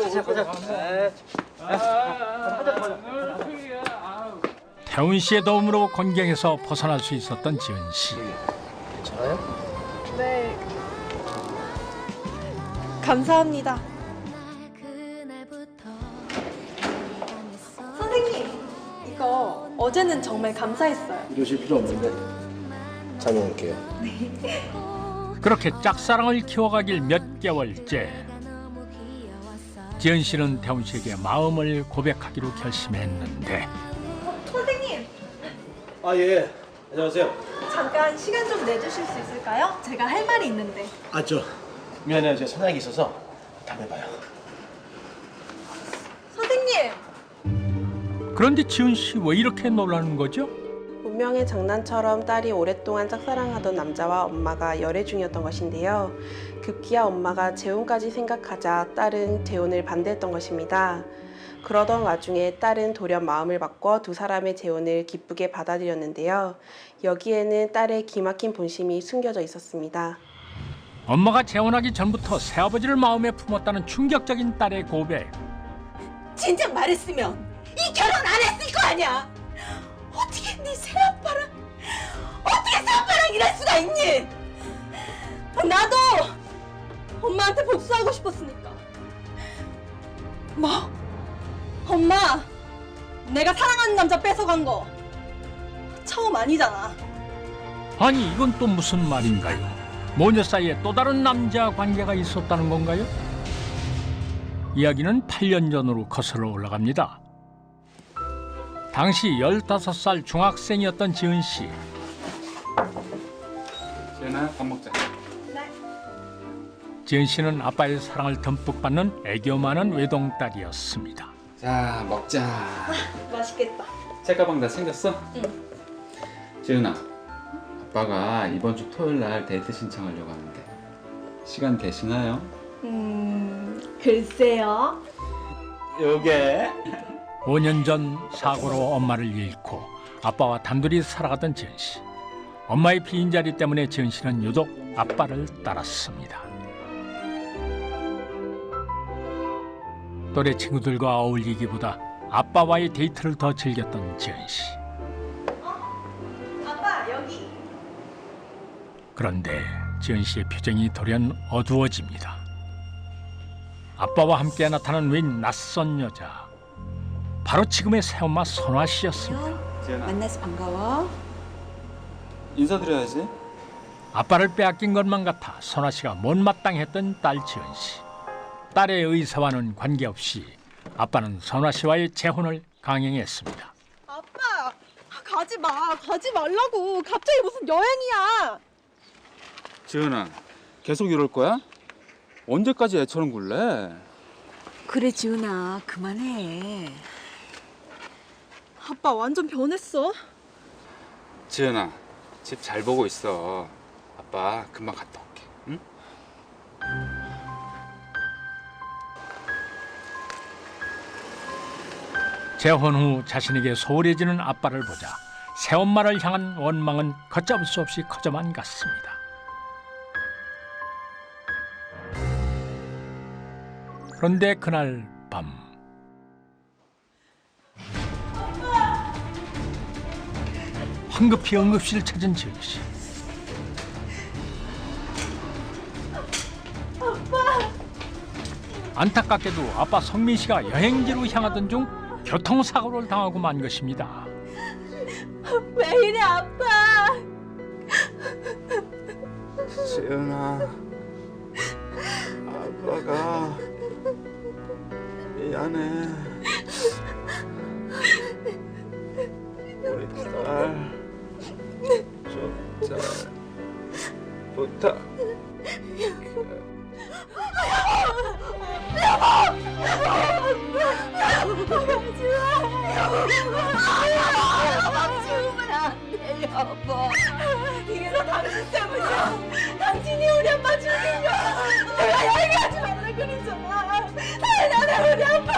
태훈 씨의 도움으로 곤경에서 벗어날 수 있었던 지은 씨. 괜찮아요? 네. 감사합니다. 선생님, 이거 어제는 정말 감사했어요. 이러실 필요 없는데. 다녀올게요. 그렇게 짝사랑을 키워가길 몇 개월째. 지은 씨는 태훈 씨에게 마음을 고백하기로 결심했는데 선생님, 예. 안녕하세요. 잠깐 시간 좀 내주실 수 있을까요? 제가 할 말이 있는데. 미안해요. 제가 선약이 있어서 다음에 봐요. 선생님! 그런데 지은 씨 왜 이렇게 놀라는 거죠? 운명의 장난처럼 딸이 오랫동안 짝사랑하던 남자와 엄마가 열애 중이었던 것인데요. 급기야 엄마가 재혼까지 생각하자 딸은 재혼을 반대했던 것입니다. 그러던 와중에 딸은 돌연 마음을 바꿔 두 사람의 재혼을 기쁘게 받아들였는데요. 여기에는 딸의 기막힌 본심이 숨겨져 있었습니다. 엄마가 재혼하기 전부터 새아버지를 마음에 품었다는 충격적인 딸의 고백. 진작 말했으면 이 결혼 안 했을 거 아니야. 어떻게 네 새아빠랑 이럴 수가 있니? 나도 엄마한테 복수하고 싶었으니까. 뭐? 엄마, 내가 사랑하는 남자 뺏어간 거 처음 아니잖아. 아니 이건 또 무슨 말인가요? 모녀 사이에 또 다른 남자 관계가 있었다는 건가요? 이야기는 8년 전으로 거슬러 올라갑니다. 당시 15살 중학생이었던 지은 씨. 지은아, 밥 먹자. 지은 씨는 아빠의 사랑을 듬뿍 받는 애교 많은 외동딸이었습니다. 자, 먹자. 맛있겠다. 책가방 다 챙겼어? 응. 지은아, 아빠가 이번 주 토요일 날 데이트 신청하려고 하는데 시간 되시나요? 글쎄요. 요게 5년 전 사고로 엄마를 잃고 아빠와 단둘이 살아가던 지은 씨. 엄마의 빈자리 때문에 지은 씨는 유독 아빠를 따랐습니다. 또래 친구들과 어울리기보다 아빠와의 데이트를 더 즐겼던 지은 씨. 아빠 여기. 그런데 지은 씨의 표정이 돌연 어두워집니다. 아빠와 함께 나타난 웬 낯선 여자. 바로 지금의 새엄마 선화 씨였습니다. 지은아, 만나서 반가워. 인사드려야지. 아빠를 빼앗긴 것만 같아 선화 씨가 못마땅했던 딸 지은 씨. 딸의 의사와는 관계없이 아빠는 선화 씨와의 재혼을 강행했습니다. 아빠 가지 마. 가지 말라고. 갑자기 무슨 여행이야. 지은아, 계속 이럴 거야? 언제까지 애처럼 굴래? 그래 지훈아 그만해. 아빠 완전 변했어. 지은아, 집 잘 보고 있어. 아빠 금방 갔다 올게. 응? 재혼 후 자신에게 소홀해지는 아빠를 보자 새엄마를 향한 원망은 걷잡을 수 없이 커져만 갔습니다. 그런데 그날 밤 황급히 응급실을 찾은 지은 씨. 안타깝게도 아빠 성민 씨가 여행지로 향하던 중 교통사고를 당하고 만 것입니다. 왜 이래 아빠. 지은아, 아빠가 미안해. 우리 딸 좀 잘 부탁. 지우면 안 돼, 여보. 이게 다 당신 때문이야. 당신이 우리 아빠 죽인 거야. 내가 여행하지 말라 그랬잖아. 나는 우리 아빠.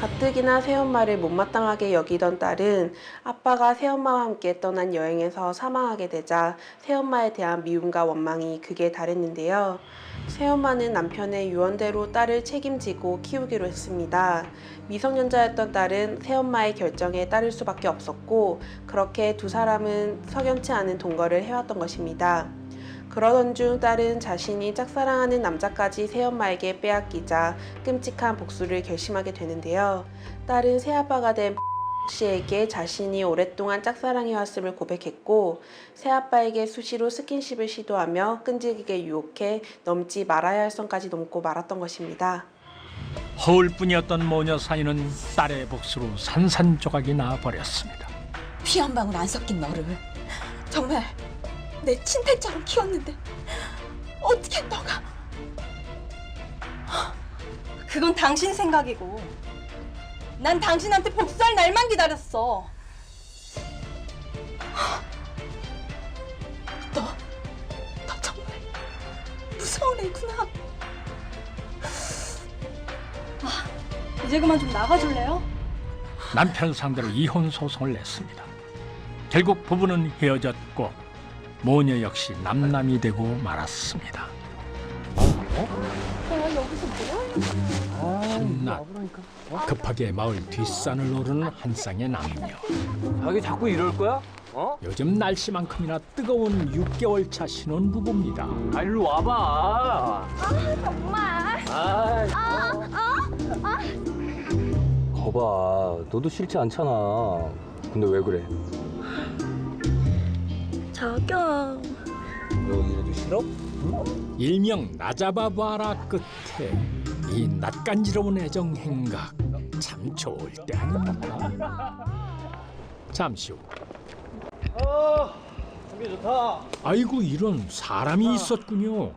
가뜩이나 새엄마를 못마땅하게 여기던 딸은 아빠가 새엄마와 함께 떠난 여행에서 사망하게 되자 새엄마에 대한 미움과 원망이 극에 달했는데요. 새엄마는 남편의 유언대로 딸을 책임지고 키우기로 했습니다. 미성년자였던 딸은 새엄마의 결정에 따를 수밖에 없었고 그렇게 두 사람은 석연치 않은 동거를 해왔던 것입니다. 그러던 중 딸은 자신이 짝사랑하는 남자까지 새엄마에게 빼앗기자 끔찍한 복수를 결심하게 되는데요. 딸은 새아빠가 된 씨에게 자신이 오랫동안 짝사랑해왔음을 고백했고 새아빠에게 수시로 스킨십을 시도하며 끈질기게 유혹해 넘지 말아야 할 선까지 넘고 말았던 것입니다. 허울뿐이었던 모녀 사이는 딸의 복수로 산산조각이 나버렸습니다. 피 한 방울 안 섞인 너를 정말 내 친딸처럼 키웠는데 어떻게 너가 그건 당신 생각이고 난 당신한테 복수할 날만 기다렸어. 너 정말 무서운 애구나. 이제 그만 좀 나가줄래요? 남편을 상대로 이혼 소송을 냈습니다. 결국 부부는 헤어졌고 모녀 역시 남남이 되고 말았습니다. 여기서 뭐야? 한낮 급하게 마을 뒷산을 오르는 한 쌍의 남녀. 자기 자꾸 이럴 거야? 어? 요즘 날씨만큼이나 뜨거운 6개월 차 신혼부부입니다. 아, 일로 와봐. 정말. 거봐, 너도 싫지 않잖아. 근데 왜 그래? 자기야. 너 이래도 싫어? 일명 나잡아봐라 끝에 이 낯간지러운 애정 행각 참 좋을 때 아닙니까? 잠시 후 준비 좋다. 아이고 이런 사람이 있었군요.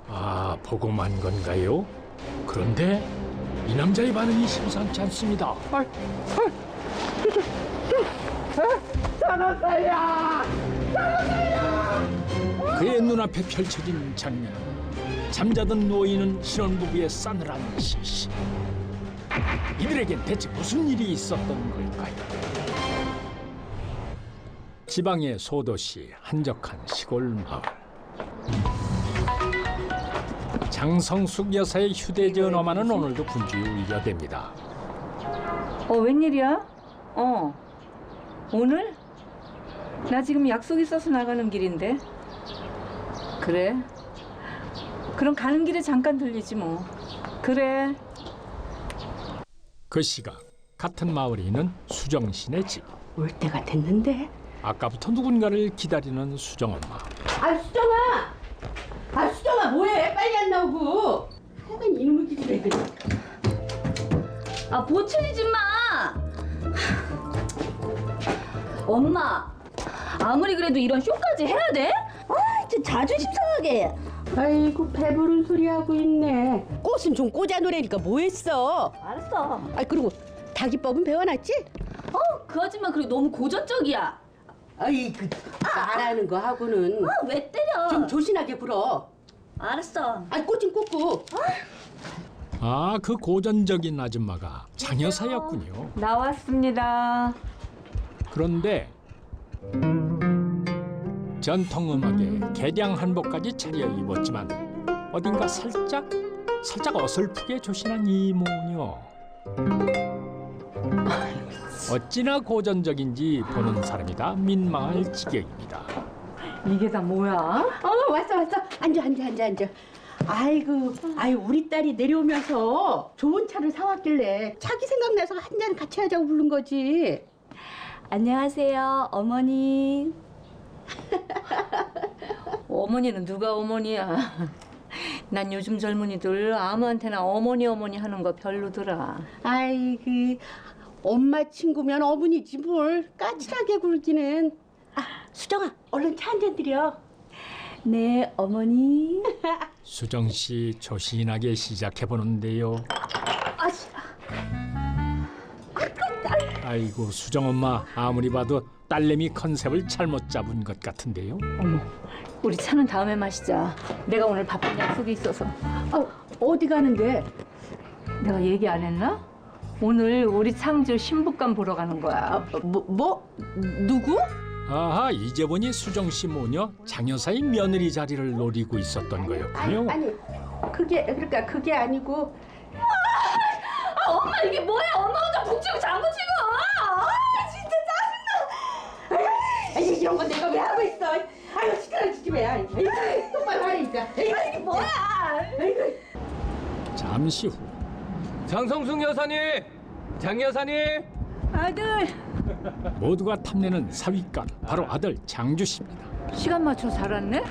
아 보고만 건가요? 그런데 이 남자의 반응이 심상치 않습니다. 그의 눈앞에 펼쳐진 장면은 잠자던 누워있는 신혼부부의 싸늘한 시시. 이들에겐 대체 무슨 일이 있었던 걸까요? 지방의 소도시 한적한 시골 마을. 장성숙 여사의 휴대전화만은 오늘도 분주히 울려댑니다. 웬일이야? 오늘? 나 지금 약속 있어서 나가는 길인데. 그래? 그럼 가는 길에 잠깐 들리지 뭐. 그래. 그 시각 같은 마을에 있는 수정 씨네 집. 올 때가 됐는데. 아까부터 누군가를 기다리는 수정 엄마. 수정아 뭐해? 빨리 안 나오고. 하여간 이놈의 기집애. 보채리지 마. 엄마, 아무리 그래도 이런 쇼까지 해야 돼? 진짜 자존심 상하게. 아이고 배부른 소리 하고 있네. 꽃은 좀 꽂아 놓으라니까 뭐했어? 알았어. 그리고 닭이법은 배워놨지? 그 아줌마 그리고 너무 고전적이야. 말하는 거 하고는. 왜 때려? 좀 조신하게 굴어. 알았어. 꽃은 꽂고. 아, 그 고전적인 아줌마가 장여사였군요. 나왔습니다. 그런데 전통음악에 개량 한복까지 차려 입었지만 어딘가 살짝 어설프게 조신한 이 모녀. 어찌나 고전적인지 보는 사람이 다 민망할 지경입니다. 이게 다 뭐야? 왔어. 앉아. 아이고, 우리 딸이 내려오면서 좋은 차를 사왔길래 자기 생각나서 한 잔 같이 하자고 부른 거지. 안녕하세요, 어머니. 어머니는 누가 어머니야? 난 요즘 젊은이들 아무한테나 어머니 하는 거 별로더라. 엄마 친구면 어머니지 뭘 까칠하게 굴기는. 수정아, 얼른 차 한 잔 드려. 네, 어머니. 수정 씨 조신하게 시작해 보는데요. 아이고 수정 엄마 아무리 봐도 딸내미 컨셉을 잘못 잡은 것 같은데요. 어머, 우리 차는 다음에 마시자. 내가 오늘 바쁜 약속이 있어서. 어디 가는데? 내가 얘기 안 했나? 오늘 우리 창주 신부감 보러 가는 거야. 누구? 아하 이제 보니 수정 씨 모녀 장여사의 며느리 자리를 노리고 있었던 거였군요. 그게 아니고. 엄마 이게 뭐야? 엄마 혼자 북치고 장구치고. 진짜 짜증나. 이런 건 내가 왜 하고 있어? 시끄러워 지지매야. 똑바로 하니까. 이게 뭐야? 잠시 후 장성숙 여사님, 장 여사님. 아들. 모두가 탐내는 사위감 바로 아들 장주 씨입니다. 시간 맞춰 잘 왔네?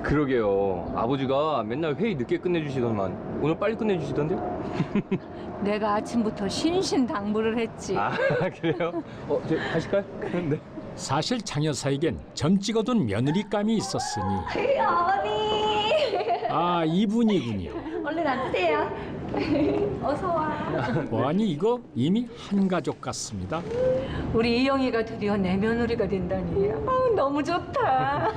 그러게요. 아버지가 맨날 회의 늦게 끝내주시더만 오늘 빨리 끝내주시던데요? 내가 아침부터 신신당부를 했지. 그래요? 이제 가실까요? 네. 사실 장여사에겐 젊찍 어둔 며느리감이 있었으니 어머니. 아 이분이군요. 얼른 앉으세요. 어서 와. 아니 이거 이미 한 가족 같습니다. 우리 이영이가 드디어 내 며느리가 된다니. 아우, 너무 좋다.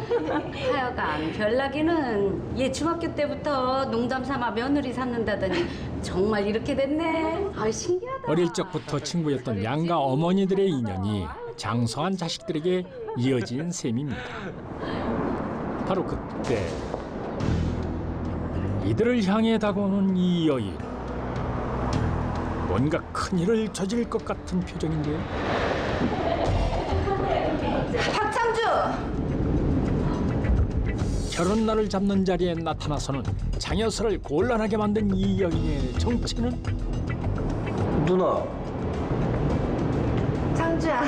하여간 별나기는 얘 중학교 때부터 농담 삼아 며느리 삼는다더니 정말 이렇게 됐네. 아, 신기하다. 어릴 적부터 친구였던 양가 어머니들의 인연이 장성한 자식들에게 이어진 셈입니다. 바로 그때 이들을 향해 다가오는 이 여인, 뭔가 큰일을 저질 것 같은 표정인데요. 박창주! 결혼날을 잡는 자리에 나타나서는 장여사를 곤란하게 만든 이 여인의 정체는? 누나. 창주야.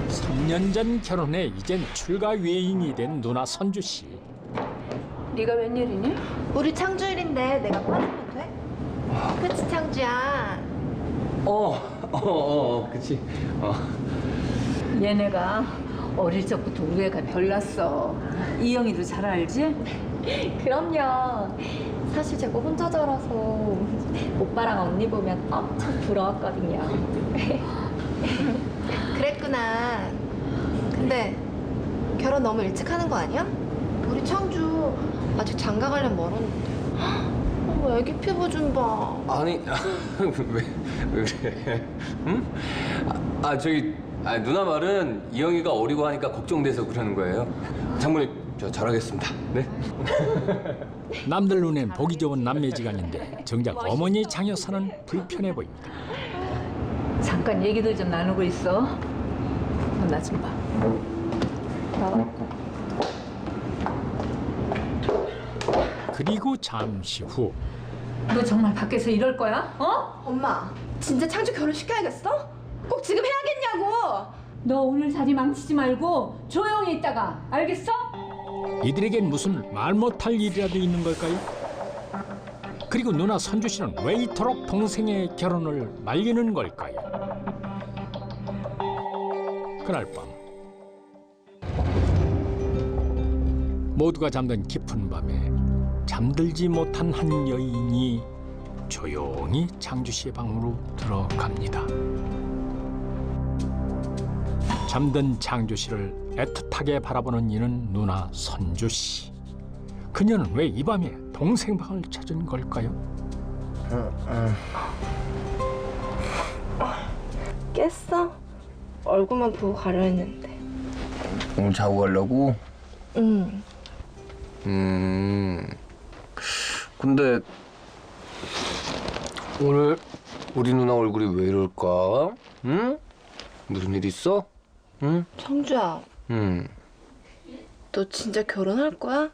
3년 전 결혼해 이젠 출가 외인이 된 누나 선주 씨. 네가 웬일이니? 우리 창주일인데 내가 빠지면 돼? 그치 창주야? 그치. 얘네가 어릴 적부터 우리 애가 별났어. 이영이도 잘 알지? 그럼요. 사실 제가 혼자 자라서 오빠랑 언니 보면 엄청 부러웠거든요. 그랬구나. 근데 결혼 너무 일찍 하는 거 아니야? 우리 창주 아직 장가 가려면 멀었는데. 어머, 애기 피부 좀 봐. 아니 왜 그래? 응? 저기 누나 말은 이영이가 어리고 하니까 걱정돼서 그러는 거예요. 장모님 저 잘하겠습니다. 네. 남들 눈엔 보기 좋은 남매지간인데 정작 어머니 장여사는 불편해 보입니다. 잠깐 얘기도 좀 나누고 있어. 나 좀 봐. 그리고 잠시 후 너 정말 밖에서 이럴 거야? 엄마, 진짜 창주 결혼시켜야겠어? 꼭 지금 해야겠냐고! 너 오늘 자리 망치지 말고 조용히 있다가, 알겠어? 이들에겐 무슨 말 못할 일이라도 있는 걸까요? 그리고 누나 선주 씨는 왜 이토록 동생의 결혼을 말리는 걸까요? 그날 밤 모두가 잠든 깊은 밤에 잠들지 못한 한 여인이 조용히 장주 씨의 방으로 들어갑니다. 잠든 장주 씨를 애틋하게 바라보는 이는 누나 선주 씨. 그녀는 왜 이 밤에 동생 방을 찾은 걸까요? 깼어? 얼굴만 보고 가려 했는데. 오늘 자고 가려고? 응. 근데 오늘 우리 누나 얼굴이 왜 이럴까? 응? 무슨 일 있어? 응? 창주야, 응. 너 진짜 결혼할 거야?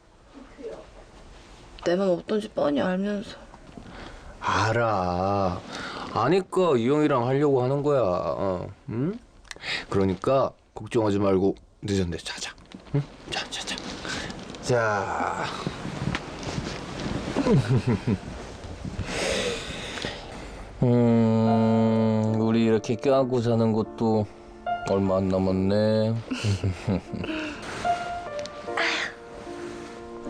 내 맘 어떤지 뻔히 알면서. 알아. 아니까 이영이랑 하려고 하는 거야. 응? 그러니까 걱정하지 말고 늦었는데 자자. 응? 자. 자. 우리 이렇게 껴안고 사는 것도 얼마 안 남았네.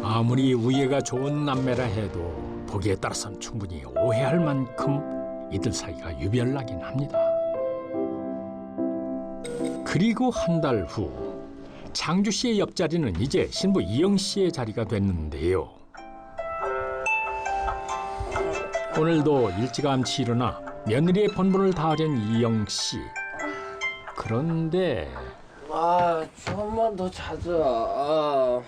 아무리 우애가 좋은 남매라 해도 보기에 따라서는 충분히 오해할 만큼 이들 사이가 유별나긴 합니다. 그리고 한 달 후 장주 씨의 옆자리는 이제 신부 이영 씨의 자리가 됐는데요. 오늘도 일찌감치 일어나 며느리의 본분을 다하려는 이영 씨. 그런데 좀만 더 자자.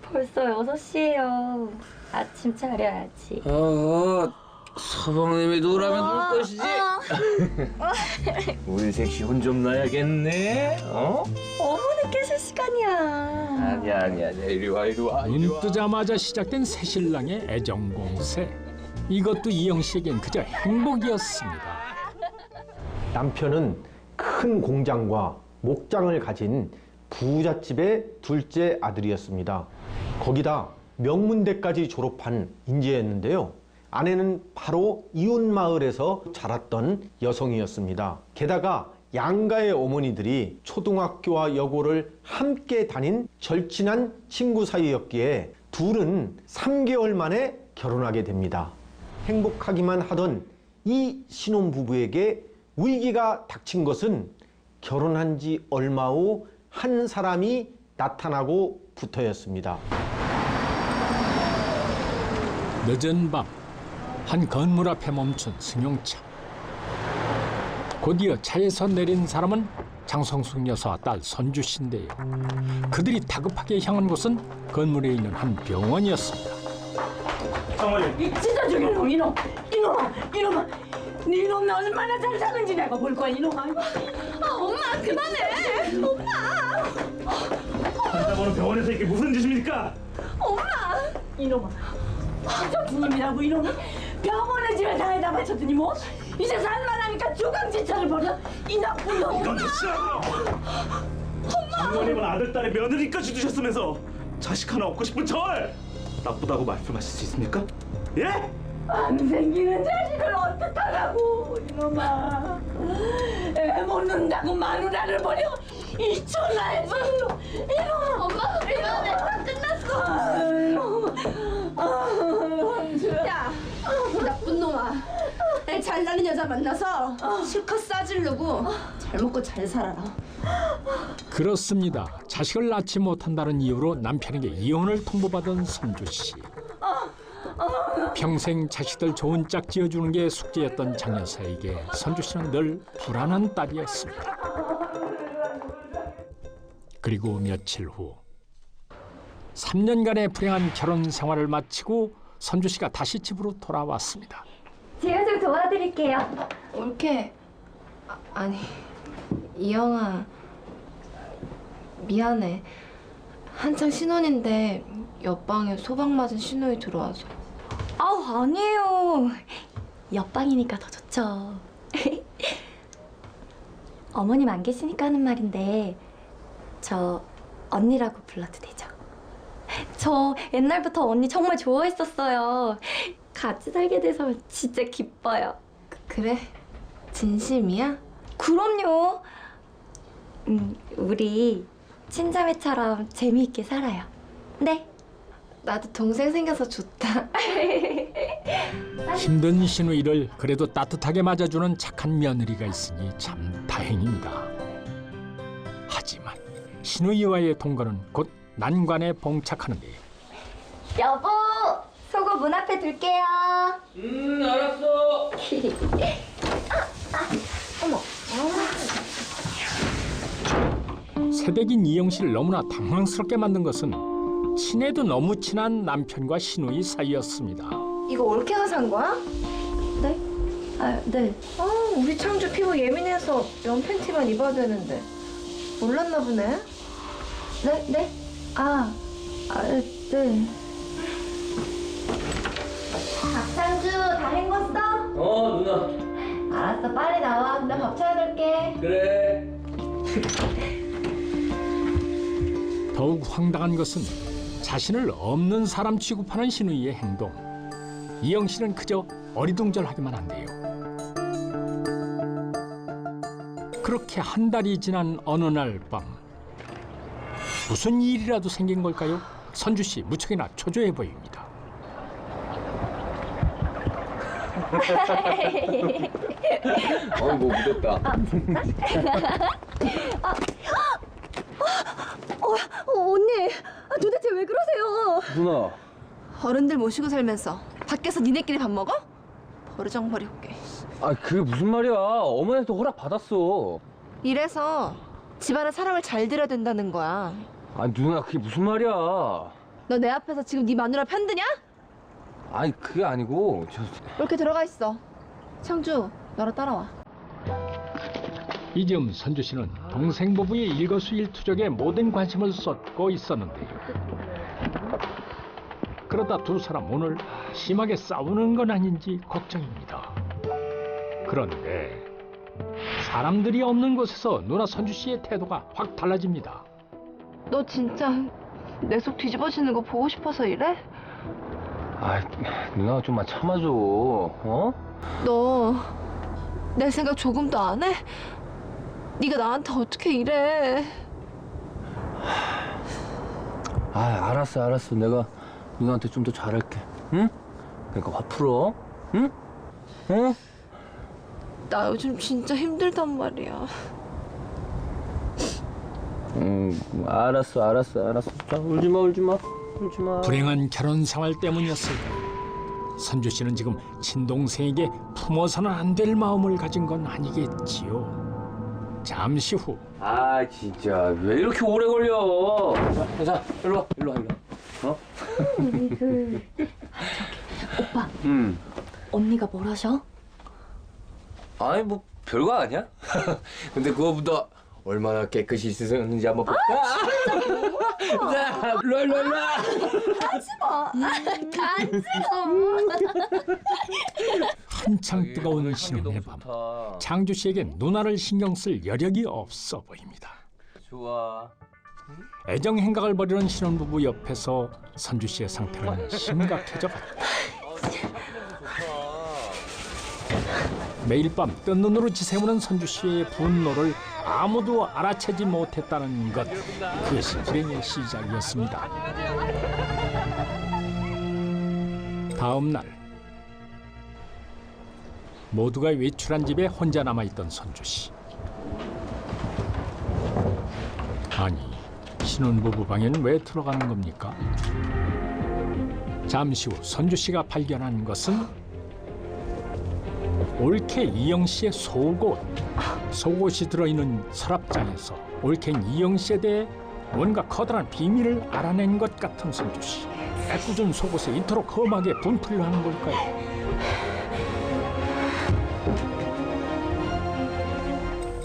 벌써 6시예요. 아침 차려야지. 서방님이 놀라면 놀 것이지. 우리 섹시 혼 좀 나야겠네. 어머니 깨실 시간이야. 아니야. 이리 와. 눈 뜨자마자 시작된 새신랑의 애정 공세. 이것도 이영 씨에겐 그저 행복이었습니다. 남편은 큰 공장과 목장을 가진 부잣집의 둘째 아들이었습니다. 거기다 명문대까지 졸업한 인재였는데요. 아내는 바로 이웃마을에서 자랐던 여성이었습니다. 게다가 양가의 어머니들이 초등학교와 여고를 함께 다닌 절친한 친구 사이였기에 둘은 3개월 만에 결혼하게 됩니다. 행복하기만 하던 이 신혼부부에게 위기가 닥친 것은 결혼한 지 얼마 후 한 사람이 나타나고 부터였습니다. 늦은 밤, 한 건물 앞에 멈춘 승용차. 곧이어 차에서 내린 사람은 장성숙 여사와 딸 선주 씨인데요. 그들이 다급하게 향한 곳은 건물에 있는 한 병원이었습니다. 이 찢어 죽일 놈 이놈 이놈아 네 놈이 얼마나 잘 사는지 내가 볼 거야 이놈아. 엄마 그만해. 엄마. 환자분은 병원에서 이게 무슨 짓입니까? 엄마 이놈아 황정주님이라고 이놈이 병원에 집에 다니다 바쳤더니 뭐 이제 살만하니까 조강지처를 벌여 이 나쁜 놈. 이건 무시하고요. 장모님은 아들 딸의 며느리까지 두셨으면서 자식 하나 얻고 싶은 절 나쁘다고 말씀하실 수 있습니까? 예? 안 생기는 자식을 어떡하라고 이놈아. 애 못 낳는다고 마누라를 버려 이 천하의 죄로 이놈아. 엄마 미안해. 끝났어. 야 나쁜 놈아. 애 잘 나는 여자 만나서 실컷 싸지르고 잘 먹고 잘 살아라. 그렇습니다. 자식을 낳지 못한다는 이유로 남편에게 이혼을 통보받은 선주 씨. 평생 자식들 좋은 짝 지어주는 게 숙제였던 장 여사에게 선주 씨는 늘 불안한 딸이었습니다. 그리고 며칠 후 3년간의 불행한 결혼 생활을 마치고 선주 씨가 다시 집으로 돌아왔습니다. 제가 좀 도와드릴게요. 올케. 아니, 이영아. 미안해. 한창 신혼인데 옆방에 소방 맞은 신호이 들어와서. 아우 아니에요. 옆방이니까 더 좋죠. 어머님 안 계시니까 하는 말인데 저 언니라고 불러도 되죠? 저 옛날부터 언니 정말 좋아했었어요. 같이 살게 돼서 진짜 기뻐요. 그래? 진심이야? 그럼요. 우리 친자매처럼 재미있게 살아요. 네. 나도 동생 생겨서 좋다. 힘든 시누이를 그래도 따뜻하게 맞아주는 착한 며느리가 있으니 참 다행입니다. 하지만 시누이와의 동거는 곧 난관에 봉착하는데요. 여보, 속옷 문 앞에 둘게요. 알았어. 어머. 새댁인 이영 씨를 너무나 당황스럽게 만든 것은 친해도 너무 친한 남편과 시누이 사이였습니다. 이거 올케가 산 거야? 네? 아, 네. 우리 창주 피부 예민해서 면 팬티만 입어야 되는데 몰랐나 보네. 네? 네? 네. 박창주 다 헹궜어? 누나. 알았어, 빨리 나와. 나 밥 차려둘게. 그래. 더욱 황당한 것은 자신을 없는 사람 취급하는 시누이의 행동. 이영 씨는 그저 어리둥절하기만 한데요. 그렇게 한 달이 지난 어느 날 밤 무슨 일이라도 생긴 걸까요? 선주 씨 무척이나 초조해 보입니다. 뭐 묻었다. 언니, 도대체 왜 그러세요? 누나. 어른들 모시고 살면서 밖에서 니네끼리 밥 먹어? 버르장머리 없게. 그게 무슨 말이야. 어머니한테 허락 받았어. 이래서 집안의 사랑을 잘 들여야 된다는 거야. 누나 그게 무슨 말이야. 너 내 앞에서 지금 네 마누라 편드냐? 그게 아니고 이렇게 들어가 있어. 창주, 너랑 따라와. 이 즈음 선주 씨는 동생 부부의 일거수일투족에 모든 관심을 쏟고 있었는데요. 그러다 두 사람 오늘 심하게 싸우는 건 아닌지 걱정입니다. 그런데 사람들이 없는 곳에서 누나 선주 씨의 태도가 확 달라집니다. 너 진짜 내 속 뒤집어지는 거 보고 싶어서 이래? 누나가 좀만 참아줘. 너 내 생각 조금도 안 해? 네가 나한테 어떻게 이래? 알았어. 내가 누나한테 좀 더 잘할게. 응? 그러니까 화 풀어. 응? 응? 나 요즘 진짜 힘들단 말이야. 알았어. 자, 울지 마. 불행한 결혼 생활 때문이었을까요? 선주 씨는 지금 친동생에게 품어서는 안 될 마음을 가진 건 아니겠지요. 잠시 후 아 진짜 왜 이렇게 오래 걸려? 자, 일로 와. 어? 오빠, 언니가 뭘 하셔? 아니 뭐 별거 아니야? 근데 그거보다 얼마나 깨끗이 씻었는지 한번 볼까? 자, 일로. 하지마. 한창 뜨거운 신혼의 밤, 장주 씨에겐 누나를 신경 쓸 여력이 없어 보입니다. 좋아. 애정 행각을 벌이는 신혼부부 옆에서 선주 씨의 상태는 심각해져 갔다. 매일 밤 뜬 눈으로 지새우는 선주 씨의 분노를 아무도 알아채지 못했다는 것, 그것이 불행의 시작이었습니다. 다음 날 모두가 외출한 집에 혼자 남아있던 선주 씨. 아니, 신혼부부 방에는 왜 들어가는 겁니까? 잠시 후 선주 씨가 발견한 것은 올케 이영 씨의 속옷이 들어있는 서랍장에서 올케인 이영 씨에 대해 뭔가 커다란 비밀을 알아낸 것 같은 선주 씨. 애꿎은 속옷에 이토록 험하게 분풀을 하는 걸까요?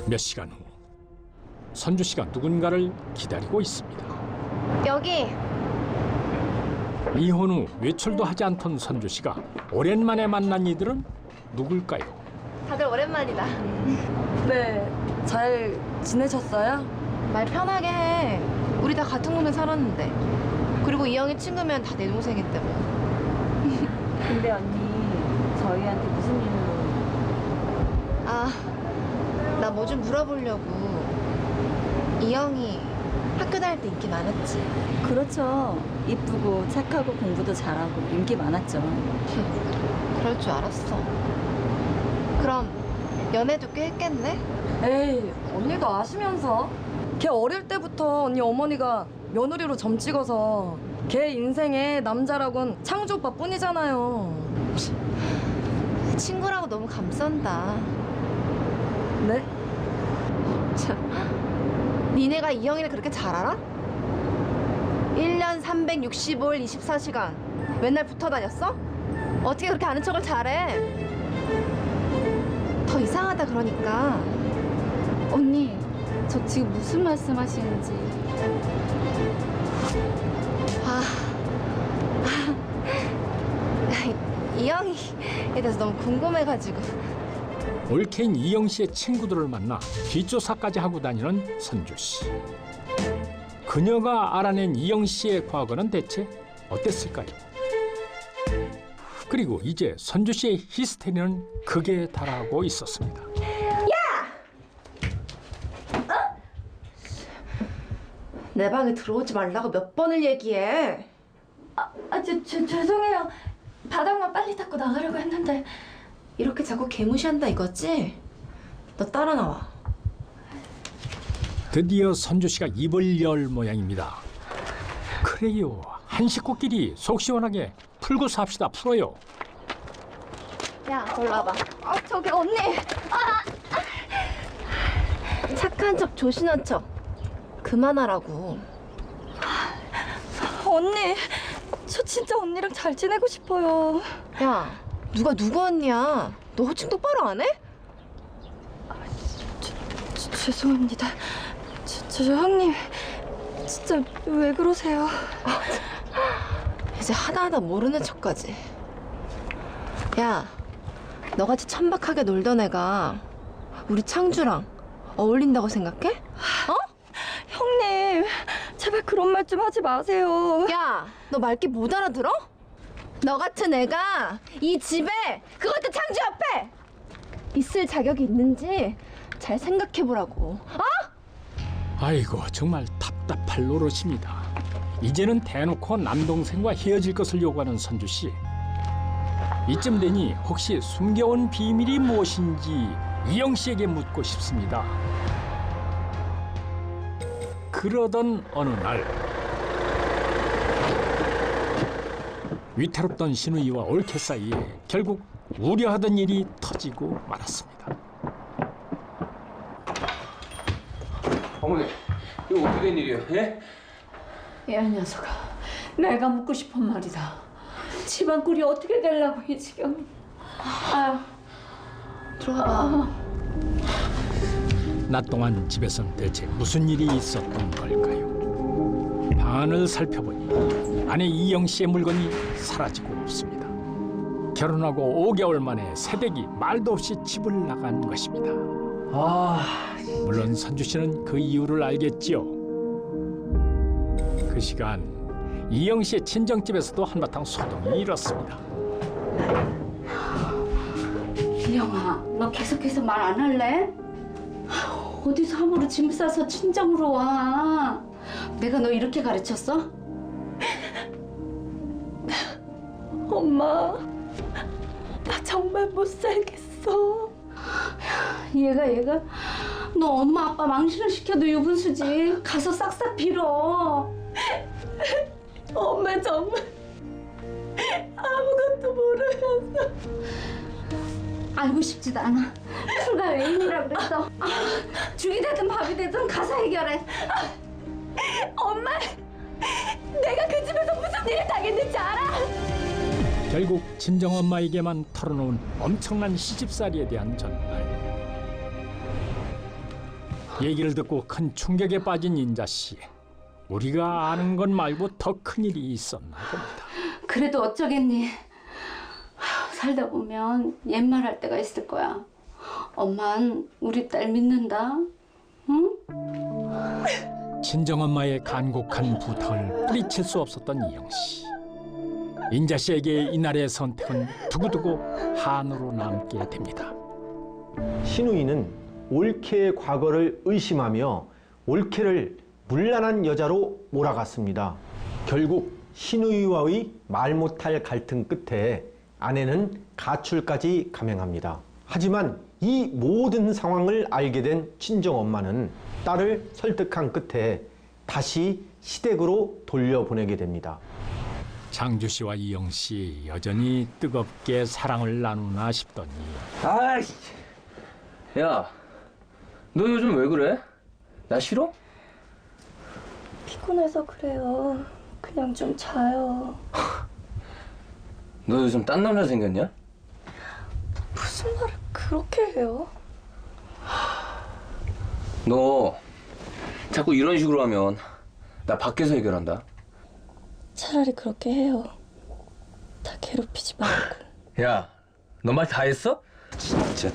몇 시간 후 선주 씨가 누군가를 기다리고 있습니다. 여기. 이혼 후 외출도 하지 않던 선주 씨가 오랜만에 만난 이들은 누굴까요? 다들 오랜만이다. 네, 잘 지내셨어요? 말 편하게 해. 우리 다 같은 동네 살았는데. 그리고 이영이 친구면 다 내 동생인데 뭐. 근데 언니, 저희한테 무슨 일로? 아, 나 뭐 좀 물어보려고. 이영이 학교 다닐 때 인기 많았지? 그렇죠. 이쁘고 착하고 공부도 잘하고 인기 많았죠. 그럴 줄 알았어. 그럼 연애도 꽤 했겠네? 에이, 언니도 아시면서. 걔 어릴 때부터 언니 어머니가 며느리로 점 찍어서 걔 인생에 남자라곤 창주 오빠 뿐이잖아요. 친구라고 너무 감싼다. 네? 참, 니네가 이영이를 그렇게 잘 알아? 1년 365일 24시간 맨날 붙어 다녔어? 어떻게 그렇게 아는 척을 잘해? 더 이상하다 그러니까. 언니, 저 지금 무슨 말씀하시는지. 이영이에 대해서 너무 궁금해가지고. 올케인 이영 씨의 친구들을 만나 뒷조사까지 하고 다니는 선주 씨. 그녀가 알아낸 이영 씨의 과거는 대체 어땠을까요? 그리고 이제 선주 씨의 히스테리는 극에 달하고 있었습니다. 내 방에 들어오지 말라고 몇 번을 얘기해. 죄송해요. 바닥만 빨리 닦고 나가려고 했는데. 이렇게 자꾸 개무시한다 이거지? 너 따라 나와. 드디어 선주 씨가 입을 열 모양입니다. 그래요, 한 식구끼리 속 시원하게 풀고 삽시다. 풀어요. 야, 올라와봐. 저기 언니. 착한 척 조신한 척 그만하라고. 언니, 저 진짜 언니랑 잘 지내고 싶어요. 야, 누가 누구 언니야? 너 호칭 똑바로 안 해? 죄송합니다. 저 형님, 진짜 왜 그러세요? 이제 하나하나 모르는 척까지. 야, 너같이 천박하게 놀던 애가 우리 창주랑 어울린다고 생각해? 어? 형님, 제발 그런 말 좀 하지 마세요. 야, 너 말귀 못 알아들어? 너 같은 애가 이 집에, 그것도 창주 옆에 있을 자격이 있는지 잘 생각해보라고. 어? 아이고, 정말 답답할 노릇입니다. 이제는 대놓고 남동생과 헤어질 것을 요구하는 선주 씨. 이쯤 되니 혹시 숨겨온 비밀이 무엇인지 이영 씨에게 묻고 싶습니다. 그러던 어느 날 위태롭던 신우이와 올케 사이에 결국 우려하던 일이 터지고 말았습니다. 어머니, 이거 어떻게 된 일이에요? 예? 야, 녀석아. 내가 묻고 싶은 말이다. 집안 꼴이 어떻게 되려고 이 지경. 아유. 들어와. 낮 동안 집에선 대체 무슨 일이 있었던 걸까요? 방 안을 살펴보니 아내 이영 씨의 물건이 사라지고 없습니다. 결혼하고 5개월 만에 새댁이 말도 없이 집을 나간 것입니다. 물론 선주 씨는 그 이유를 알겠지요. 그 시간 이영 씨의 친정집에서도 한바탕 소동이 일었습니다. 이영아, 너 계속해서 말 안 할래? 어디서 함부로 짐 싸서 친정으로 와. 내가 너 이렇게 가르쳤어? 엄마, 나 정말 못 살겠어. 얘가 너 엄마 아빠 망신을 시켜도 유분수지. 가서 싹싹 빌어. 엄마 정말 아무것도 모르겠어. 알고 싶지도 않아. 출가 외인이라 그랬어. 죽이 되든 밥이 되든 가서 해결해. 엄마, 내가 그 집에서 무슨 일을 당했는지 알아? 결국 친정엄마에게만 털어놓은 엄청난 시집살이에 대한 전날. 얘기를 듣고 큰 충격에 빠진 인자 씨. 우리가 아는 것 말고 더 큰일이 있었나 봅니다. 그래도 어쩌겠니. 살다 보면 옛말 할 때가 있을 거야. 엄만 우리 딸 믿는다. 응? 친정엄마의 간곡한 부탁을 뿌리칠 수 없었던 이영 씨. 인자 씨에게 이날의 선택은 두고두고 한으로 남게 됩니다. 신우이는 올케의 과거를 의심하며 올케를 문란한 여자로 몰아갔습니다. 결국 신우이와의 말 못할 갈등 끝에 아내는 가출까지 감행합니다. 하지만 이 모든 상황을 알게 된 친정엄마는 딸을 설득한 끝에 다시 시댁으로 돌려보내게 됩니다. 장주 씨와 이영 씨 여전히 뜨겁게 사랑을 나누나 싶더니 아이씨, 야, 너 요즘 왜 그래? 나 싫어? 피곤해서 그래요. 그냥 좀 자요. 너 요즘 딴 남자 생겼냐? 무슨 말을 그렇게 해요? 너 자꾸 이런 식으로 하면 나 밖에서 해결한다. 차라리 그렇게 해요. 다 괴롭히지 말고. 야, 너 말 다 했어? 진짜.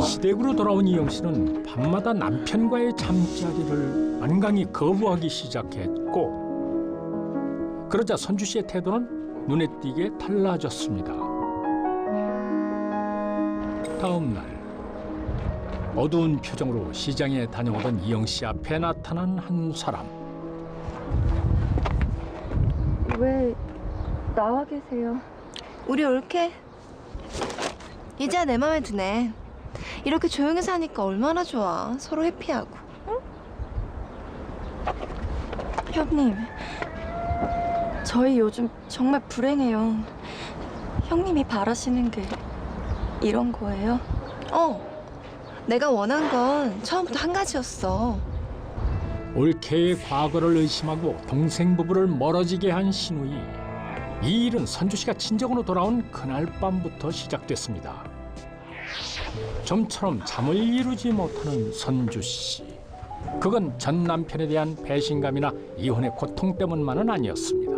시댁으로 돌아온 이영 씨는 밤마다 남편과의 잠자리를 완강히 거부하기 시작했고, 그러자 선주 씨의 태도는 눈에 띄게 달라졌습니다. 다음 날 어두운 표정으로 시장에 다녀오던 이영 씨 앞에 나타난 한 사람. 왜 나와 계세요? 우리 올케. 이제야 내 맘에 드네. 이렇게 조용히 사니까 얼마나 좋아. 서로 해피하고. 응? 형님, 저희 요즘 정말 불행해요. 형님이 바라시는 게 이런 거예요? 내가 원한 건 처음부터 한 가지였어. 올케의 과거를 의심하고 동생 부부를 멀어지게 한 신우이. 이 일은 선주 씨가 친정으로 돌아온 그날 밤부터 시작됐습니다. 좀처럼 잠을 이루지 못하는 선주 씨. 그건 전 남편에 대한 배신감이나 이혼의 고통 때문만은 아니었습니다.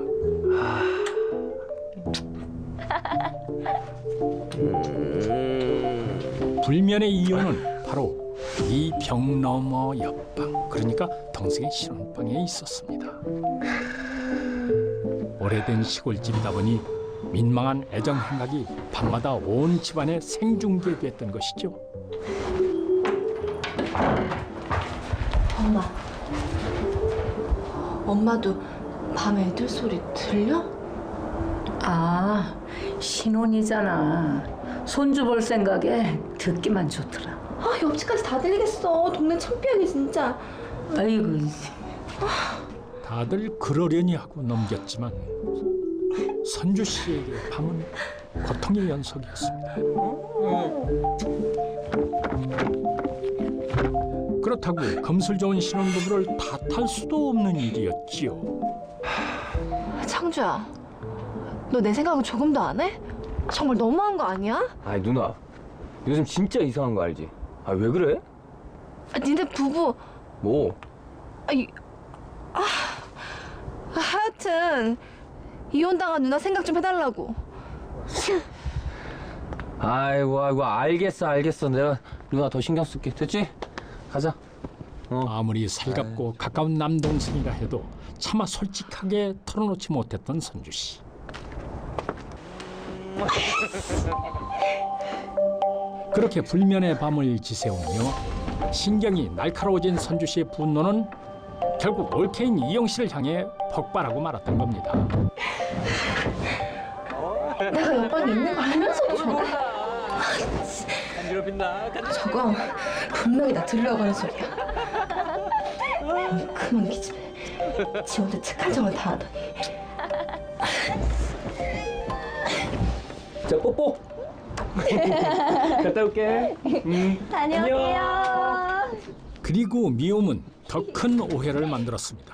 불면의 이유는 바로 이 벽 너머 옆방, 그러니까 동생의 신혼방에 있었습니다. 오래된 시골집이다 보니 민망한 애정 행각이 밤마다 온 집안에 생중계됐던 것이죠. 엄마도 밤에 애들 소리 들려? 아, 신혼이잖아. 손주 볼 생각에 듣기만 좋더라. 아, 옆집까지 다 들리겠어. 동네 창피하게 진짜. 아이고. 다들 그러려니 하고 넘겼지만 선주 씨에게 밤은 고통의 연속이었습니다. 그렇다고 금슬 좋은 신혼부부를 탓할 수도 없는 일이었지요. 창주야, 너 내 생각은 조금도 안 해? 정말 너무한 거 아니야? 아니 누나, 요즘 진짜 이상한 거 알지? 아 왜 그래? 니네 부부 뭐? 하여튼 이혼당한 누나 생각 좀 해달라고. 아이고 알겠어. 내가 누나 더 신경 쓸게. 됐지? 가자. 아무리 살갑고 가까운 남동생이라 해도 차마 솔직하게 털어놓지 못했던 선주 씨. 그렇게 불면의 밤을 지새우며 신경이 날카로워진 선주 씨의 분노는 결국 올케인 이영 씨를 향해 폭발하고 말았던 겁니다. 내가 옆방에 있는 거 알면서도 저거. 간지럽힌다. 저거 분명히 나 들으려고 하는 소리야. 그놈 기집애 지 혼자 착한 정을 다 하더니. 자 뽀뽀. 갔다 올게. 다녀올게요. 그리고 미움은 더 큰 오해를 만들었습니다.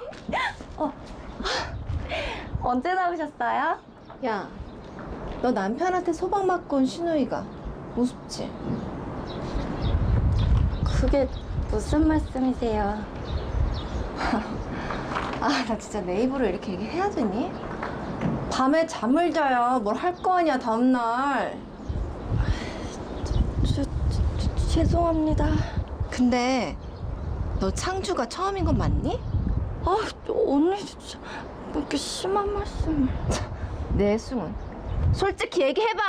언제 나오셨어요? 야, 너 남편한테 소방 맞고 온 신우이가 우습지? 그게 무슨 말씀이세요? 아, 나 진짜 내 입으로 이렇게 얘기해야 되니? 밤에 잠을 자야 뭘 할 거 아니야, 다음날. 죄송합니다. 근데 너 창주가 처음인 건 맞니? 아, 언니 진짜 뭐 이렇게 심한 말씀을. 내 승은 솔직히 얘기해봐.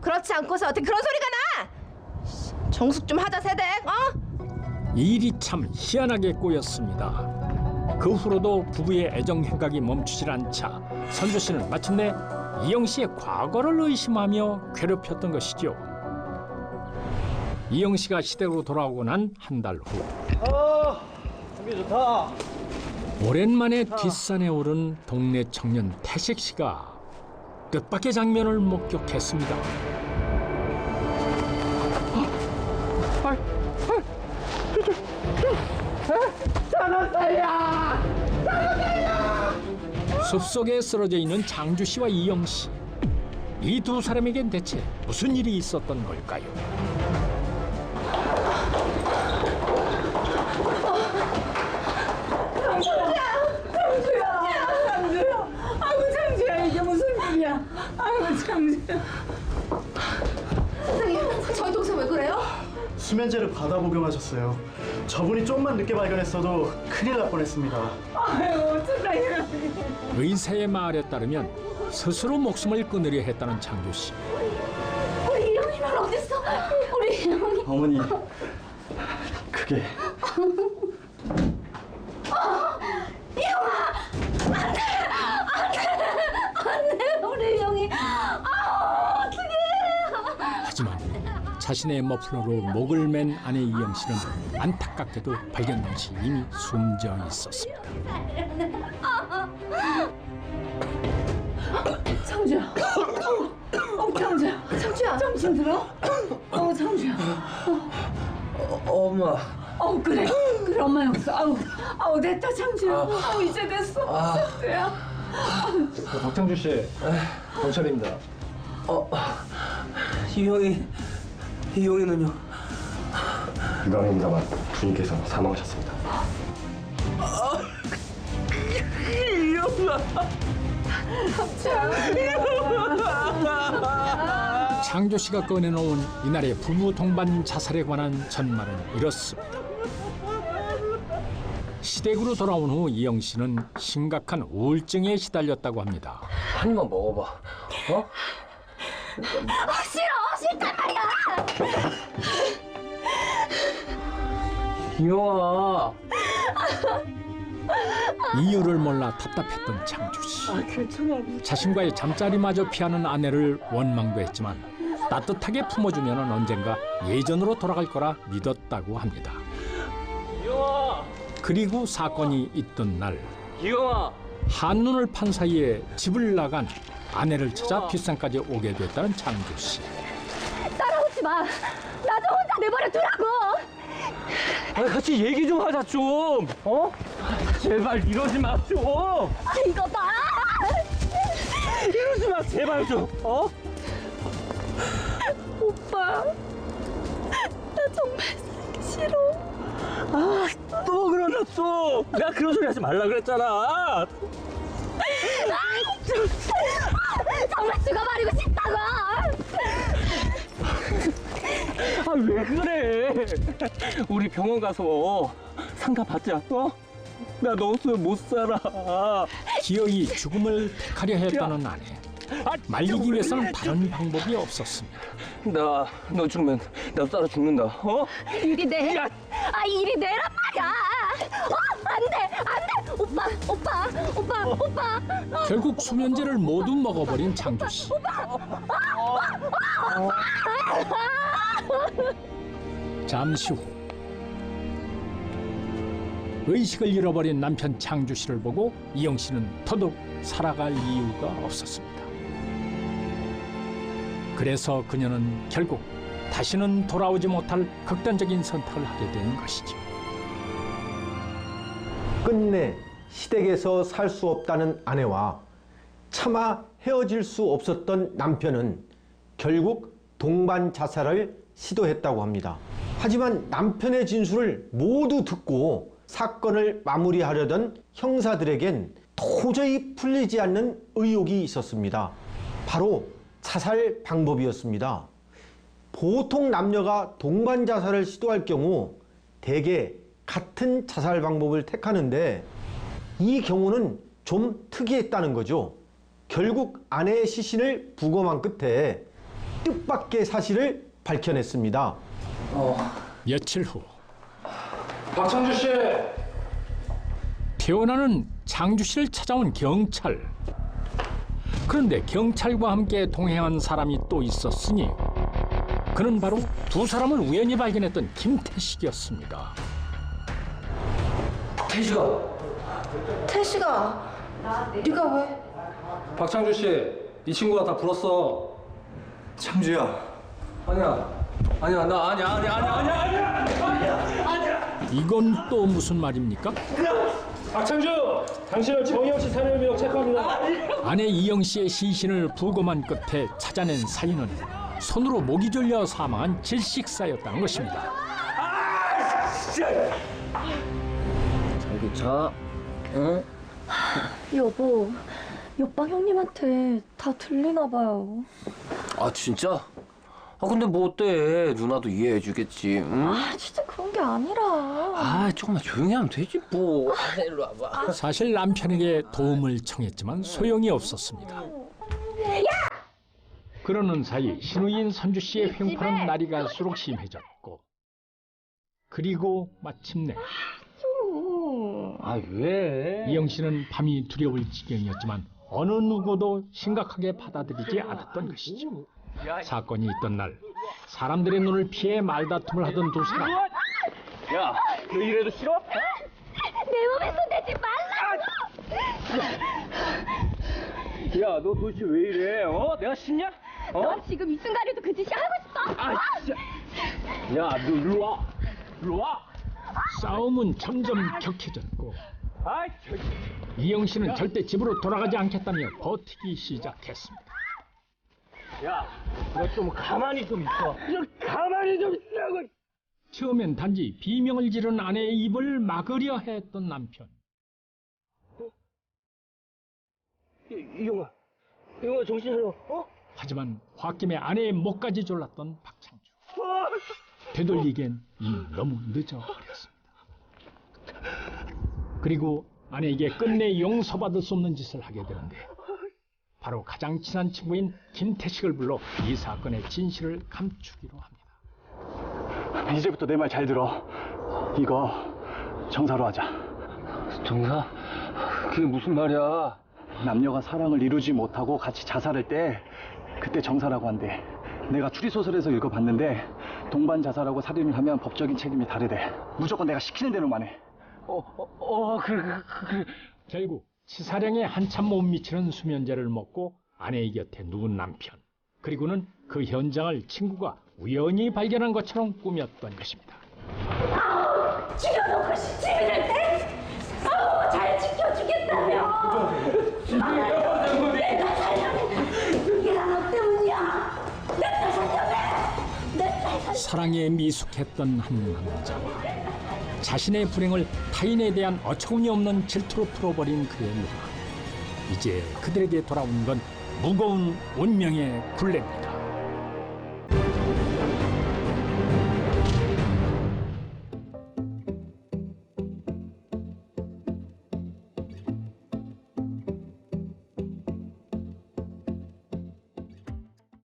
그렇지 않고서 어떻게 그런 소리가 나? 정숙 좀 하자, 세댁. 일이 참 희한하게 꼬였습니다. 그 후로도 부부의 애정 행각이 멈추질 않자 선주 씨는 마침내 이영 씨의 과거를 의심하며 괴롭혔던 것이죠. 이영 씨가 시댁으로 돌아오고 난 한 달 후. 공기 좋다. 오랜만에 뒷산에 오른 동네 청년 태식 씨가 뜻밖의 장면을 목격했습니다. 숲속에 쓰러져 있는 장주 씨와 이영 씨. 이 두 사람에겐 대체 무슨 일이 있었던 걸까요? 장주야. 아이고 장주야, 이게 무슨 일이야? 아이고 장주야. 선생님, 저희 동생 왜 그래요? 수면제를 과다 복용하셨어요. 저분이 좀만 늦게 발견했어도 큰일 날 뻔했습니다. 아이고 세상에. 의사의 말에 따르면 스스로 목숨을 끊으려 했다는 장주 씨. 우리 이영이는 어딨어? 우리 이영이. 어머니, 그게 이영아! 안 돼! 우리 이영이. 어떡해! 하지만 자신의 머플러로 목을 맨 아내 이영 씨는 안타깝게도 발견 당시 이미 숨져 있었습니다. 장주야. 장주야. 장주야. 정신 들어? 장주야. 엄마. 그래 엄마 여기서. 아우 됐다 장주야. 이제 됐어. 장주야. 박장주 씨, 경찰입니다. 이용이는요? 유감입니다만 부인께서 사망하셨습니다. 장조 씨가 꺼내놓은 이날의 부부 동반 자살에 관한 전말은 이렇습니다. 시댁으로 돌아온 후 이영 씨는 심각한 우울증에 시달렸다고 합니다. 한 입만 먹어봐. 싫단 말이야! 이영아. 이유를 몰라 답답했던 창주 씨. 자신과의 잠자리마저 피하는 아내를 원망도 했지만 따뜻하게 품어주면 언젠가 예전으로 돌아갈 거라 믿었다고 합니다. 이영아! 그리고 사건이 있던 날 이영아! 한눈을 판 사이에 집을 나간 아내를 찾아 뒷산까지 오게 됐다는 창주 씨. 따라오지 마. 나 좀 혼자 내버려 두라고. 같이 얘기 좀 하자 좀. 제발 이러지 마 좀. 이거 봐. 이러지 마 제발 좀. 오빠. 나 정말 살기 싫어. 또 그러나 또. 내가 그런 소리 하지 말라 그랬잖아. 정말 죽어버리고 싶다고. 왜 그래? 우리 병원 가서 상담 받자. 나 너 없으면 못 살아. 기어이 죽음을 택하려 했다는 아내. 말리기 위해서는 다른 방법이 없었습니다. 너 죽으면 나 따라 죽는다. 이리 내. 이리 내란 말이야. 안 돼. 오빠. 결국 수면제를 모두 먹어버린 창주 씨. 잠시 후 의식을 잃어버린 남편 창주 씨를 보고 이영 씨는 더더욱 살아갈 이유가 없었습니다. 그래서 그녀는 결국 다시는 돌아오지 못할 극단적인 선택을 하게 된 것이죠. 끝내 시댁에서 살 수 없다는 아내와 차마 헤어질 수 없었던 남편은 결국 동반 자살을 시도했다고 합니다. 하지만 남편의 진술을 모두 듣고 사건을 마무리하려던 형사들에겐 도저히 풀리지 않는 의혹이 있었습니다. 바로 자살 방법이었습니다. 보통 남녀가 동반 자살을 시도할 경우 대개 같은 자살 방법을 택하는데 이 경우는 좀 특이했다는 거죠. 결국 아내의 시신을 부검한 끝에 뜻밖의 사실을 밝혀냈습니다. 며칠 후 박창주 씨! 태어나는 창주 씨를 찾아온 경찰. 그런데 경찰과 함께 동행한 사람이 또 있었으니 그는 바로 두 사람을 우연히 발견했던 김태식이었습니다. 태식아, 네가 왜? 박창주 씨, 이 친구가 다 불었어. 창주야. 아니야, 나 아니야. 이건 또 무슨 말입니까? 박창주, 당신은 정의영 씨 살해 의혹 체크합니다. 아내 이영 씨의 시신을 부검한 끝에 찾아낸 사인은 손으로 목이 졸려 사망한 질식사였다는 것입니다. 저기 자, 응? 여보, 옆방 형님한테 다 들리나 봐요. 아 진짜? 근데 뭐 어때? 누나도 이해해주겠지. 응? 진짜 그런 게 아니라. 조금만 조용히 하면 되지 뭐. 일로 와봐. 사실 남편에게 도움을 청했지만 소용이 없었습니다. 그러는 사이 신우인 선주 씨의 횡포는 날이 갈수록 심해졌고 그리고 마침내 왜? 이영 씨는 밤이 두려울 지경이었지만 어느 누구도 심각하게 받아들이지 않았던 것이죠. 사건이 있던 날 사람들의 눈을 피해 말다툼을 하던 두 사람. 야, 너 이래도 싫어? 내 몸에 손대지 말라고. 야, 너 도대체 왜 이래? 내가 싫냐? 너 지금 이 순간에도 그 짓이 하고 싶어? 진짜. 야, 너 일로 와. 싸움은 점점 격해졌고 이영 씨는 절대 집으로 돌아가지 않겠다며 버티기 시작했습니다. 야, 너 좀 가만히 좀 있어. 가만히 좀 있으라고. 처음엔 단지 비명을 지른 아내의 입을 막으려 했던 남편. 이영아 정신 차려. 하지만 홧김에 아내의 목까지 졸랐던 박창주. 되돌리기엔 이미 너무 늦어버렸습니다. 그리고 아내에게 끝내 용서받을 수 없는 짓을 하게 되는데 바로 가장 친한 친구인 김태식을 불러 이 사건의 진실을 감추기로 합니다. 이제부터 내 말 잘 들어. 이거 정사로 하자. 정사? 그게 무슨 말이야? 남녀가 사랑을 이루지 못하고 같이 자살할 때 그때 정사라고 한대. 내가 추리소설에서 읽어봤는데 동반 자살하고 살인을 하면 법적인 책임이 다르대. 무조건 내가 시키는 대로만 해. 결국 치사량에 한참 못 미치는 수면제를 먹고 아내의 곁에 누운 남편. 그리고는 그 현장을 친구가 우연히 발견한 것처럼 꾸몄던 것입니다. 죽여놓고 시집을 때? 아우 잘 지켜주겠다며. 내가 살려내. 이게 다 너 때문이야. 내 딸 살려내. 내 딸 살려내. 사랑에 미숙했던 한 남자와 자신의 불행을 타인에 대한 어처구니 없는 질투로 풀어버린 그의 누나. 이제 그들에게 돌아온 건 무거운 운명의 굴레입니다.